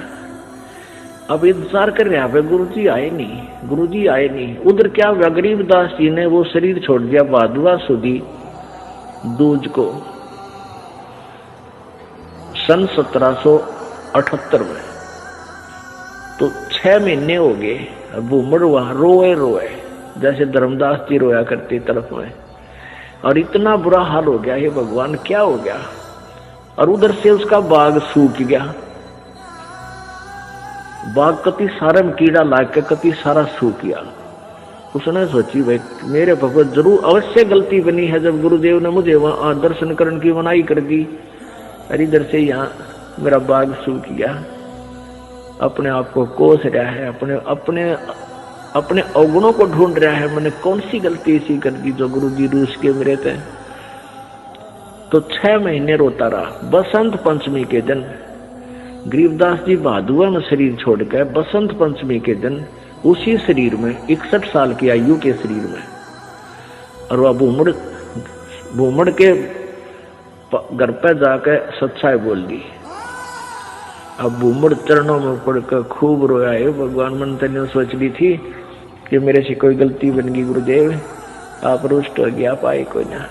Speaker 3: अब इंतजार कर रहा है, गुरुजी आए नहीं। उधर क्या हुआ, गरीबदास जी ने वो शरीर छोड़ दिया भादुआ सुदी दूज को सन 1778 में। तो 6 महीने हो गए। भूमड़ वहां रोए जैसे धर्मदास जी रोया करते तरफ में, और इतना बुरा हाल हो गया, हे भगवान क्या हो गया। और उधर से उसका बाग सूख गया, बाग कति सारे में कीड़ा लाग के कति सारा सूख गया। उसने सोची भाई मेरे भगवत जरूर अवश्य गलती बनी है, जब गुरुदेव ने मुझे वहां दर्शन करने की मनाही कर दी, और इधर से यहाँ मेरा बाग सूख गया। अपने आप को कोस रहा है, अपने अवगुणों को ढूंढ रहा है, मैंने कौन सी गलती ऐसी कर दी जो गुरुजी रूस के मेरे थे। तो 6 महीने रोता रहा। बसंत पंचमी के दिन गरीबदास जी भादुआ में शरीर छोड़कर बसंत पंचमी के दिन उसी शरीर में 61 साल की आयु के शरीर में, और वह भूमड़ के घर पर जाकर सच्चाई बोल दी। अब भूमड़ चरणों में पड़कर खूब रोया, है भगवान मन ने सोच ली थी कि मेरे से कोई गलती बन गई, गुरुदेव आप रुष्ट हो गया, पाए कोई ना।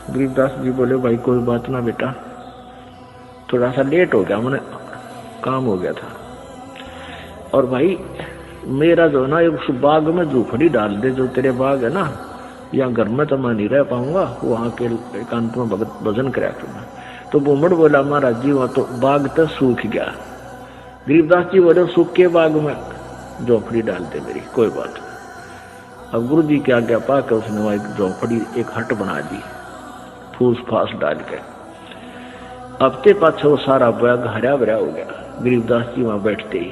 Speaker 3: गरीबदास जी बोले भाई कोई बात ना बेटा, थोड़ा सा लेट हो गया, मैंने काम हो गया था। और भाई मेरा जो ना उस बाग में झोपड़ी डाल दे, जो तेरे बाग है ना, यहाँ घर में तो मैं नहीं रह पाऊंगा, वहां के एकांत में भजन कराया तुम्हें। तो भूमड़ बोला महाराज जी वहां तो बाग तो सूख गया। गरीबदास जी बोले सूख के बाग में झोपड़ी डाल दे मेरी, कोई बात नहीं। अब गुरु जी की आज्ञा पाकर उसने वहां एक झोपड़ी, एक हट बना दी फूस फास डाल के। हफ्ते पाछे वो सारा बाग हरा भरा हो गया। गरीबदास जी वहां बैठते ही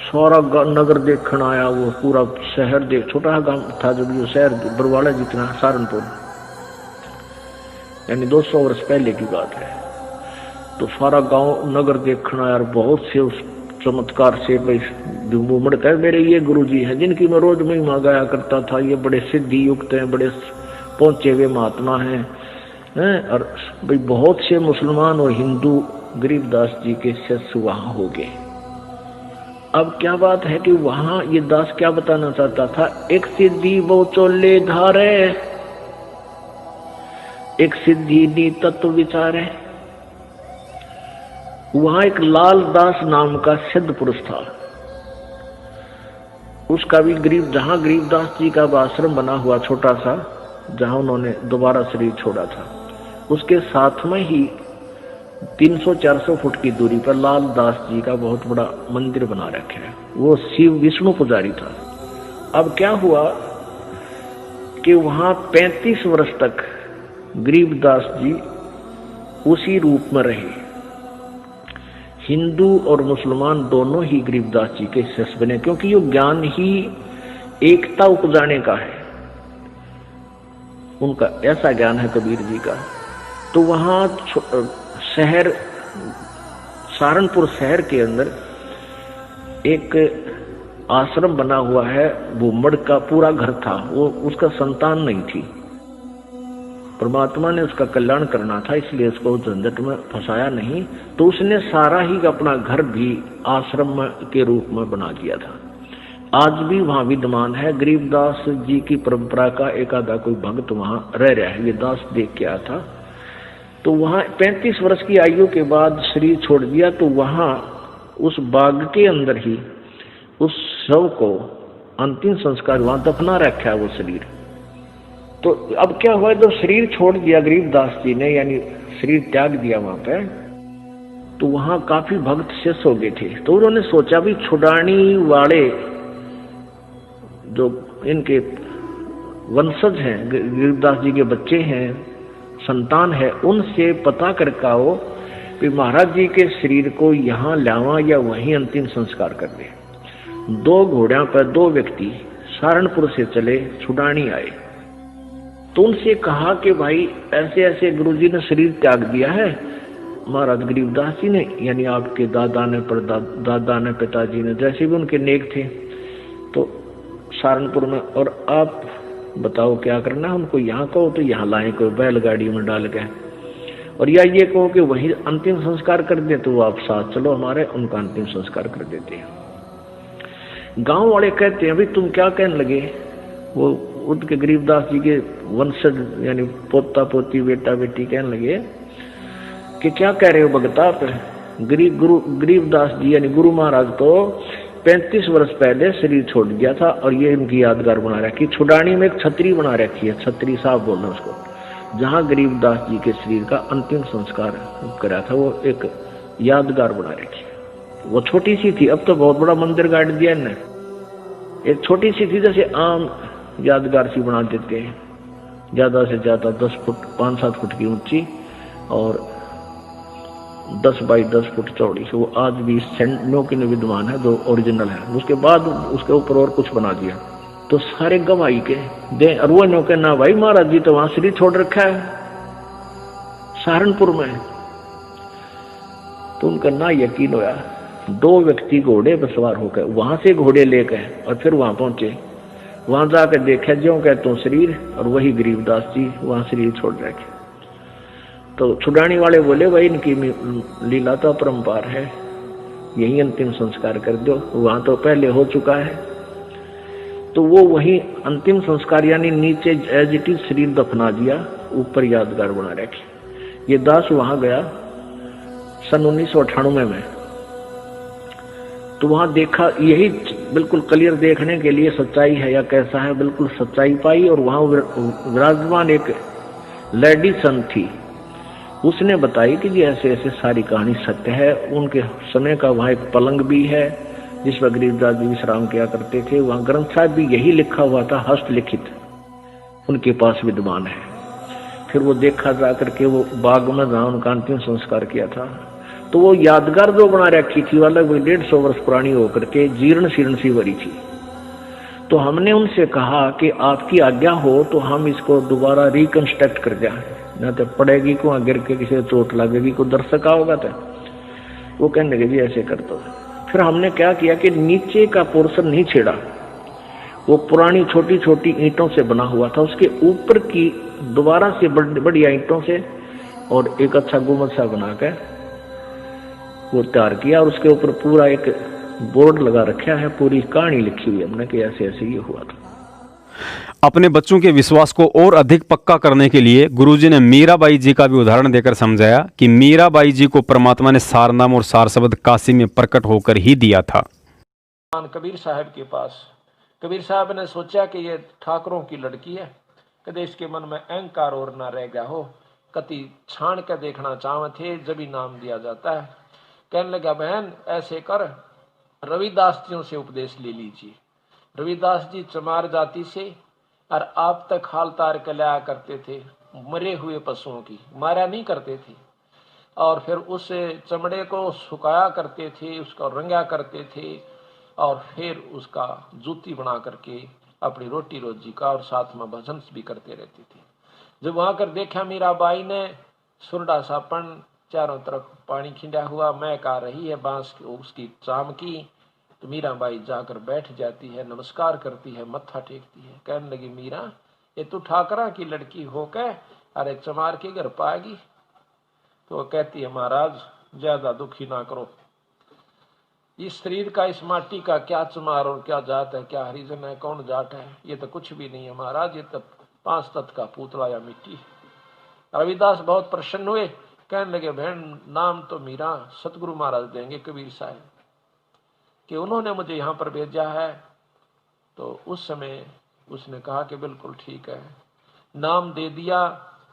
Speaker 3: सारा नगर देखना आया, वो पूरा शहर देख, छोटा गांव था जो भी शहर बरवाड़ा जितना, सहारनपुर, यानी 200 वर्ष पहले की बात है। तो सारा गांव नगर देखना यार, बहुत से उस चमत्कार से भाई भूमड़ कहे मेरे ये गुरुजी हैं जिनकी मैं रोज महिमा गाया करता था, ये बड़े सिद्धि युक्त हैं, बड़े पहुंचे हुए महात्मा हैं। और भाई बहुत से मुसलमान और हिंदू गरीबदास जी के शिष्य वहां हो गए। अब क्या बात है कि वहां ये दास क्या बताना चाहता था, एक सिद्धि वो चोले धारे, एक सिद्धि नी तत्व विचारे। वहां एक लाल दास नाम का सिद्ध पुरुष था, उसका भी जहां गरीबदास जी का आश्रम बना हुआ छोटा सा, जहां उन्होंने दोबारा शरीर छोड़ा था, उसके साथ में ही 300-400 फुट की दूरी पर लाल दास जी का बहुत बड़ा मंदिर बना रखा है। वो शिव विष्णु पुजारी था। अब क्या हुआ कि वहां 35 वर्ष तक गरीबदास जी उसी रूप में रहे। हिंदू और मुसलमान दोनों ही गरीबदास जी के शिष्य बने, क्योंकि ये ज्ञान ही एकता उपजाने का है, उनका ऐसा ज्ञान है कबीर जी का। तो वहां शहर सहारनपुर शहर के अंदर एक आश्रम बना हुआ है, भूमड़ का पूरा घर था, वो उसका संतान नहीं थी। परमात्मा ने उसका कल्याण करना था, इसलिए उसको झंझट में फंसाया नहीं, तो उसने सारा ही अपना घर भी आश्रम के रूप में बना दिया था। आज भी वहां विद्यमान है। गरीबदास जी की परंपरा का एक आधा कोई भक्त वहां रह रहा है, ये दास देख के आया था। तो वहां 35 वर्ष की आयु के बाद शरीर छोड़ दिया, तो वहां उस बाग के अंदर ही उस शव को अंतिम संस्कार वहां दफना रखा है वो शरीर। तो अब क्या हुआ, जब शरीर छोड़ दिया गरीबदास जी ने, यानी शरीर त्याग दिया वहां पे, तो वहां काफी भक्त शेष हो गए थे। तो उन्होंने सोचा भी छुड़ानी वाले जो इनके वंशज हैं, गरीबदास जी के बच्चे हैं, संतान है, उनसे पता करके आओ कि महाराज जी के शरीर को यहाँ लावा या वहीं अंतिम संस्कार कर दे। 2 घोड़ों पर 2 व्यक्ति सहारनपुर से चले, छुड़ानी आए। तो उनसे कहा कि भाई ऐसे ऐसे गुरुजी ने शरीर त्याग दिया है, महाराज गरीबदास जी ने, यानी आपके दादा ने, दादा ने, पिताजी ने, जैसे भी उनके नेक थे, तो सहारनपुर में, और आप बताओ क्या करना है। उनको यहाँ कहो तो यहाँ लाए, कोई बैलगाड़ी में डाल के, और या ये कहो कि वही अंतिम संस्कार कर दे, तो आप साथ चलो हमारे, उनका अंतिम संस्कार कर देते हैं। गांव वाले कहते हैं भाई तुम क्या कहने लगे, वो उनके गरीबदास जी के वंशज यानी पोता पोती बेटा बेटी कहने लगे कि क्या कह रहे हो भगत आप, गरीबदास जी यानी गुरु महाराज तो 35 वर्ष पहले शरीर छोड़ दिया था, और ये इनकी यादगार बना रखी। छुड़ानी में एक छतरी बना रखी है, छतरी साहब बोलना उसको, जहां गरीबदास जी के शरीर का अंतिम संस्कार करा था, वो एक यादगार बना रखी है। वो छोटी सी थी, अब तो बहुत बड़ा मंदिर गाड़ दिया इन्हें। एक छोटी सी थी, जैसे आम यादगार सी बना देते हैं, ज्यादा से ज्यादा 10 फुट 5-7 फुट की ऊंची और 10 बाई 10 फुट चौड़ी। वो आज भी सेंटनो के विद्यमान है, जो ओरिजिनल है। उसके बाद उसके ऊपर और कुछ बना दिया, तो सारे गवाही के दे अरुणों के ना, भाई महाराज जी तो वहां शरीर छोड़ रखा है सहारनपुर में। तो उनका ना यकीन होया, 2 व्यक्ति घोड़े पर सवार होकर वहां से घोड़े लेकर और फिर वहां पहुंचे। वहां जाकर देखा जो कहते हो शरीर, और वही गरीबदास जी वहां शरीर छोड़ रखे। तो छुड़ानी वाले बोले भाई इनकी लीला तो अपरंपार है, यही अंतिम संस्कार कर दो, वहां तो पहले हो चुका है। तो वो वही अंतिम संस्कार यानी नीचे एज इट इज शरीर दफना दिया, ऊपर यादगार बना रखे। ये दास वहां गया सन 1998 में, तो वहां देखा, यही बिल्कुल क्लियर देखने के लिए सच्चाई है या कैसा है, बिल्कुल सच्चाई पाई। और वहां विराजमान एक लेडी संत थी, उसने बताई कि जी ऐसे ऐसे सारी कहानी सत्य है। उनके समय का वहां एक पलंग भी है जिस पर गरीबदास जी विश्राम किया करते थे। वहां ग्रंथ साहब भी यही लिखा हुआ था, हस्तलिखित उनके पास विद्यमान है। फिर वो देखा जा करके वो बाग में जहां उनका अंतिम संस्कार किया था, तो वो यादगार जो बना रखी थी वाला वो 150 वर्ष पुरानी होकर के जीर्ण शीर्ण सी भरी थी। तो हमने उनसे कहा कि आपकी आज्ञा हो तो हम इसको दोबारा रिकंस्ट्रक्ट कर दें, न तो पड़ेगी को गिर के किसी चोट लगेगी, को दर्शक होगा। तो वो कहने लगे जी ऐसे कर दो। फिर हमने क्या किया कि नीचे का पोर्शन नहीं छेड़ा, वो पुरानी छोटी छोटी ईंटों से बना हुआ था, उसके ऊपर की दोबारा से बढ़िया ईंटों से और एक अच्छा गुम्बद सा बनाकर वो तैयार किया, और उसके ऊपर पूरा एक बोर्ड लगा रखा है, पूरी कहानी लिखी हुई हमने कि ऐसे ऐसे ये हुआ था।
Speaker 2: अपने बच्चों के विश्वास को और अधिक पक्का करने के लिए गुरुजी ने मीराबाई जी का भी उदाहरण देकर समझाया कि मीराबाई जी को परमात्मा ने सार नाम और सार शब्द काशी में प्रकट होकर ही दिया था।
Speaker 8: कबीर साहब के पास कबीर साहब ने सोचा कि ये ठाकरों की लड़की है, कदे इसके मन में अहंकार और ना रह गया हो, कति छान कर देखना चाहते थे जब ही नाम दिया जाता है। कहने लगा बहन ऐसे कर, रविदास जियों से उपदेश ले लीजिए। रविदास जी चमार जाति से और आप तक हाल तार के लाया करते थे, मरे हुए पशुओं की मारा नहीं करते थे, और फिर उस चमड़े को सुखाया करते थे, उसको रंगा करते थे, और फिर उसका जूती बना करके अपनी रोटी रोजी का और साथ में भजन भी करते रहती थी। जब वहां कर देखा मीराबाई ने सुरडा सापन चारों तरफ पानी खिंडा हुआ, महक आ रही है बांस की उसकी चाम की, तो मीराबाई जाकर बैठ जाती है, नमस्कार करती है, मत्था टेकती है। कहने लगी मीरा, ये तू ठाकरा की लड़की हो के और एक चमार के घर पाएगी? तो वो कहती है महाराज ज्यादा दुखी ना करो, इस शरीर का इस माटी का क्या चमार और क्या जात है, क्या हरिजन है, कौन जाट है, ये तो कुछ भी नहीं है महाराज, ये तो 5 तत्व का पुतला या मिट्टी है। रविदास बहुत प्रसन्न हुए, कहने लगे बहन नाम तो मीरा सतगुरु महाराज देंगे कबीर साहब कि उन्होंने मुझे यहाँ पर भेजा है। तो उस समय उसने कहा कि बिल्कुल ठीक है, नाम दे दिया,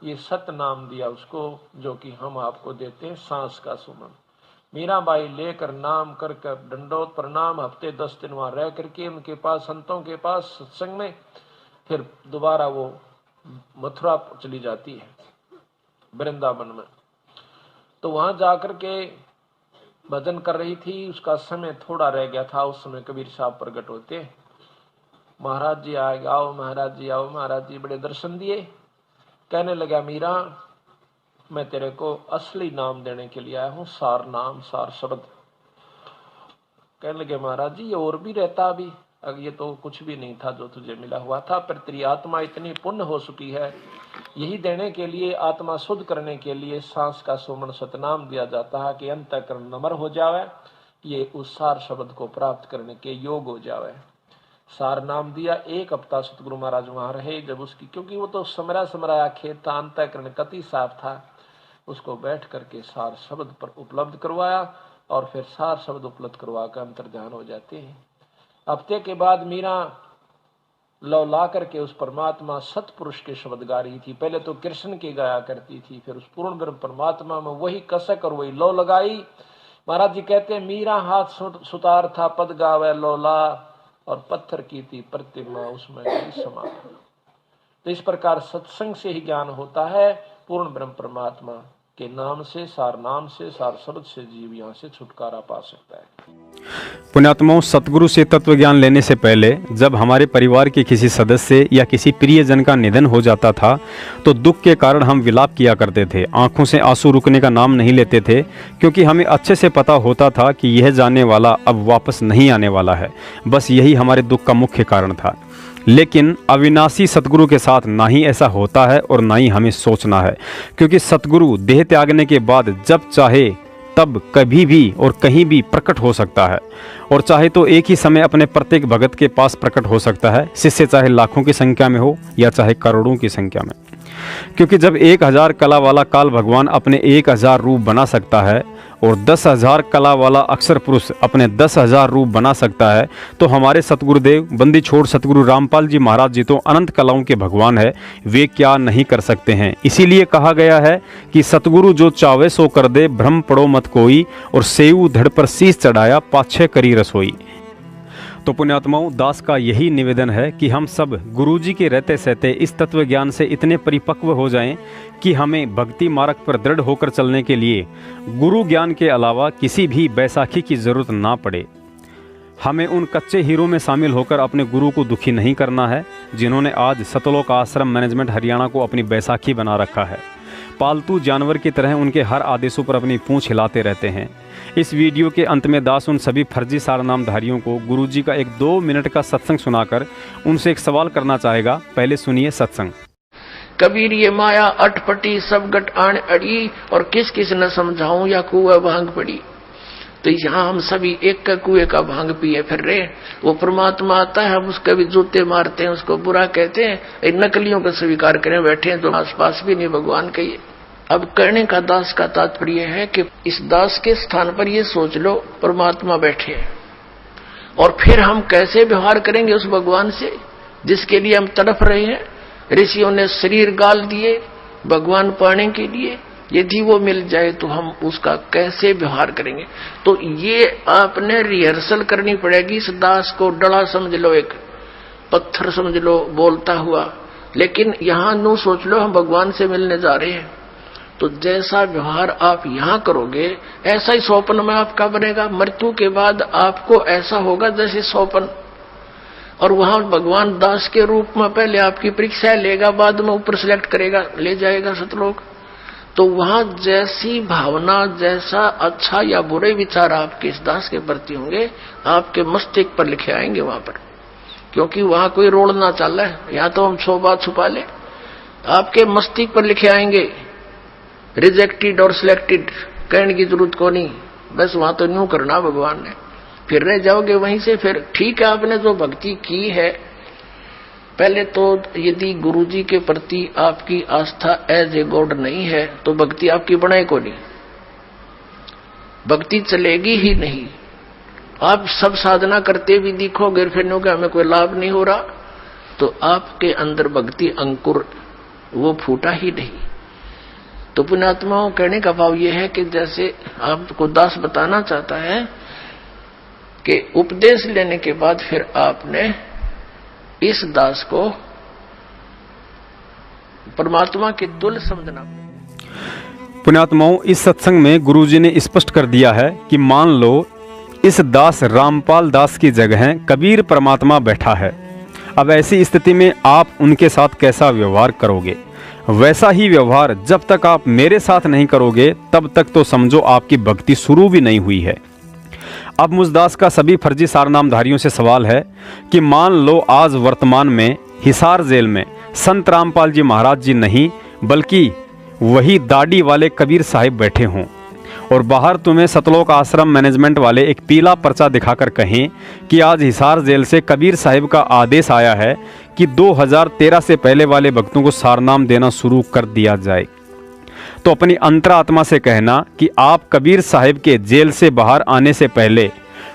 Speaker 8: ये सत नाम दिया उसको, जो कि हम आपको देते हैं सांस का सुमन। मीराबाई लेकर नाम कर दंडोत प्रणाम, हफ्ते 10 दिन वहां रह करके उनके पास संतों के पास सत्संग में, फिर दोबारा वो मथुरा चली जाती है वृंदावन में। तो वहां जाकर के भजन कर रही थी, उसका समय थोड़ा रह गया था। उस समय कबीर साहब प्रकट होते, महाराज जी आए, आओ महाराज जी आओ। महाराज जी बड़े दर्शन दिए, कहने लगा मीरा मैं तेरे को असली नाम देने के लिए आया हूँ, सार नाम सार शब्द। कहने लगे महाराज जी ये और भी रहता अभी, ये तो कुछ भी नहीं था जो तुझे मिला हुआ था, पर तेरी आत्मा इतनी पुण्य हो चुकी है, यही देने के लिए, आत्मा शुद्ध करने के लिए सांस का सुमन सतनाम दिया जाता है कि अंतःकरण नम्र हो जावे, ये उस सार शब्द को प्राप्त करने के योग हो जावे। सार नाम दिया। 1 हफ्ता सतगुरु महाराज वहां रहे, जब उसकी, क्योंकि वो तो समराया खेत था, अंतःकरण कति साफ था, उसको बैठ करके सार शब्द पर उपलब्ध करवाया और फिर सार शब्द उपलब्ध करवा कर अंतर ध्यान हो जाते हैं। हफ्ते के बाद मीरा लौ ला करके उस परमात्मा सतपुरुष के शब्द गा रही थी। पहले तो कृष्ण के गाया करती थी, फिर उस पूर्ण ब्रह्म परमात्मा में वही कसक और वही लौ लगाई। महाराज जी कहते हैं मीरा हाथ सुतार था पद गावे लौला, और पत्थर की थी प्रतिमा उसमें समा। तो इस प्रकार सत्संग से ही ज्ञान होता है, पूर्ण ब्रह्म परमात्मा के नाम से, सार नाम से, सार शब्द से जीव यहाँ से छुटकारा पा सकता है।
Speaker 2: पुण्यात्माओं, सतगुरु से तत्व ज्ञान लेने से पहले जब हमारे परिवार के किसी सदस्य या किसी प्रियजन का निधन हो जाता था तो दुख के कारण हम विलाप किया करते थे, आंखों से आंसू रुकने का नाम नहीं लेते थे, क्योंकि हमें अच्छे से पता होता था कि यह जाने वाला अब वापस नहीं आने वाला है। बस यही हमारे दुख का मुख्य कारण था। लेकिन अविनाशी सतगुरु के साथ ना ही ऐसा होता है और ना ही हमें सोचना है, क्योंकि सतगुरु देह त्यागने के बाद जब चाहे तब कभी भी और कहीं भी प्रकट हो सकता है, और चाहे तो एक ही समय अपने प्रत्येक भगत के पास प्रकट हो सकता है, शिष्य चाहे लाखों की संख्या में हो या चाहे करोड़ों की संख्या में। क्योंकि जब 1000 कला वाला काल भगवान अपने 1000 रूप बना सकता है और 10,000 कला वाला अक्षर पुरुष अपने 10,000 रूप बना सकता है, तो हमारे सतगुरुदेव बंदी छोड़ सतगुरु रामपाल जी महाराज जी तो अनंत कलाओं के भगवान है, वे क्या नहीं कर सकते हैं। इसीलिए कहा गया है कि सतगुरु जो चावे सो कर दे, भ्रम पड़ो मत कोई, और सेऊ धड़ पर शीश चढ़ाया, पाछे करी रसोई। तो पुण्यात्माओं, दास का यही निवेदन है कि हम सब गुरुजी के रहते सहते इस तत्व ज्ञान से इतने परिपक्व हो जाएं कि हमें भक्ति मार्ग पर दृढ़ होकर चलने के लिए गुरु ज्ञान के अलावा किसी भी बैसाखी की जरूरत ना पड़े। हमें उन कच्चे हीरों में शामिल होकर अपने गुरु को दुखी नहीं करना है जिन्होंने आज सतलोक आश्रम मैनेजमेंट हरियाणा को अपनी बैसाखी बना रखा है। पालतू जानवर की तरह उनके हर आदेशों पर अपनी पूंछ हिलाते रहते हैं। इस वीडियो के अंत में दास उन सभी फर्जी सारनामधारियों को गुरुजी का एक 2 मिनट का सत्संग सुनाकर उनसे एक सवाल करना चाहेगा। पहले सुनिए सत्संग।
Speaker 3: कबीर ये माया अटपटी सब गट आण अड़ी, और किस किस न समझाऊं या कुआ भांग पड़ी। तो यहाँ हम सभी एक का कुएं का भांग पिए फिर रहे। वो परमात्मा आता है, हम उसके भी जूते मारते हैं, उसको बुरा कहते हैं, नकलियों को स्वीकार करें बैठे हैं, तो आसपास भी नहीं भगवान कहिए। अब करने का दास का तात्पर्य है कि इस दास के स्थान पर ये सोच लो परमात्मा बैठे हैं, और फिर हम कैसे व्यवहार करेंगे उस भगवान से जिसके लिए हम तड़प रहे हैं। ऋषियों ने शरीर गाल दिए भगवान पाने के लिए, यदि वो मिल जाए तो हम उसका कैसे व्यवहार करेंगे। तो ये आपने रिहर्सल करनी पड़ेगी। इस दास को डला समझ लो, एक पत्थर समझ लो बोलता हुआ, लेकिन यहां नो सोच लो हम भगवान से मिलने जा रहे हैं। तो जैसा व्यवहार आप यहां करोगे ऐसा ही स्वप्न में आपका बनेगा। मृत्यु के बाद आपको ऐसा होगा जैसे स्वप्न। और वहां भगवान दास के रूप में पहले आपकी परीक्षा लेगा, बाद में ऊपर सिलेक्ट करेगा, ले जाएगा सतलोक। तो वहां जैसी भावना, जैसा अच्छा या बुरे विचार आपके इस दास के प्रति होंगे, आपके मस्तिष्क पर लिखे आएंगे वहां पर, क्योंकि वहां कोई रोड ना चल रहा है। या तो हम 100 बात छुपा ले, आपके मस्तिष्क पर लिखे आएंगे रिजेक्टेड और सिलेक्टेड, कहने की जरूरत को नहीं, बस वहां तो न्यू करना भगवान ने, फिर रह जाओगे वहीं से। फिर ठीक है, आपने जो भक्ति की है, पहले तो यदि गुरुजी के प्रति आपकी आस्था एज ए गॉड नहीं है तो भक्ति आपकी बनाए को नहीं, भक्ति चलेगी ही नहीं। आप सब साधना करते भी दिखोगे, फिर नो कि हमें कोई लाभ नहीं हो रहा, तो आपके अंदर भक्ति अंकुर वो फूटा ही नहीं। तो पुण्यात्माओं, कहने का भाव यह है कि जैसे आपको दास बताना चाहता है कि उपदेश लेने के बाद फिर आपने इस दास को परमात्मा के तुल्य समझना।
Speaker 2: पुण्यात्माओं, इस सत्संग में गुरुजी ने स्पष्ट कर दिया है कि मान लो इस दास रामपाल दास की जगह कबीर परमात्मा बैठा है। अब ऐसी स्थिति में आप उनके साथ कैसा व्यवहार करोगे? वैसा ही व्यवहार जब तक आप मेरे साथ नहीं करोगे तब तक तो समझो आपकी भक्ति शुरू भी नहीं हुई है। अब मुझ दास का सभी फर्जी सारनामधारियों से सवाल है कि मान लो आज वर्तमान में हिसार जेल में संत रामपाल जी महाराज जी नहीं बल्कि वही दाढ़ी वाले कबीर साहिब बैठे हों और बाहर तुम्हें सतलोक आश्रम मैनेजमेंट वाले एक पीला पर्चा दिखाकर कहें कि आज हिसार जेल से कबीर साहिब का आदेश आया है कि 2013 से पहले वाले भक्तों को सारनाम देना शुरू कर दिया जाए। तो अपनी अंतरात्मा से कहना कि आप कबीर साहिब के जेल से बाहर आने से पहले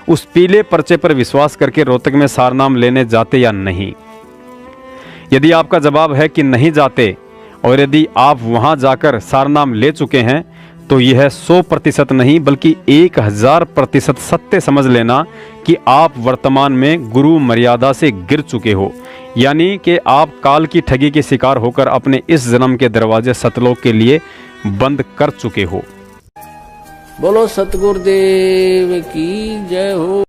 Speaker 2: उस पीले पर्चे पर विश्वास करके रोहतक में सारनाम लेने जाते या नहीं। यदि आपका जवाब है कि नहीं जाते और यदि आप वहां जाकर सारनाम ले चुके हैं तो यह 100% नहीं बल्कि 1000% सत्य समझ लेना कि आप वर्तमान में गुरु मर्यादा से गिर चुके हो, यानी कि आप काल की ठगी के शिकार होकर अपने इस जन्म के दरवाजे सतलोक के लिए बंद कर चुके हो।
Speaker 1: बोलो सतगुरुदेव की जय हो।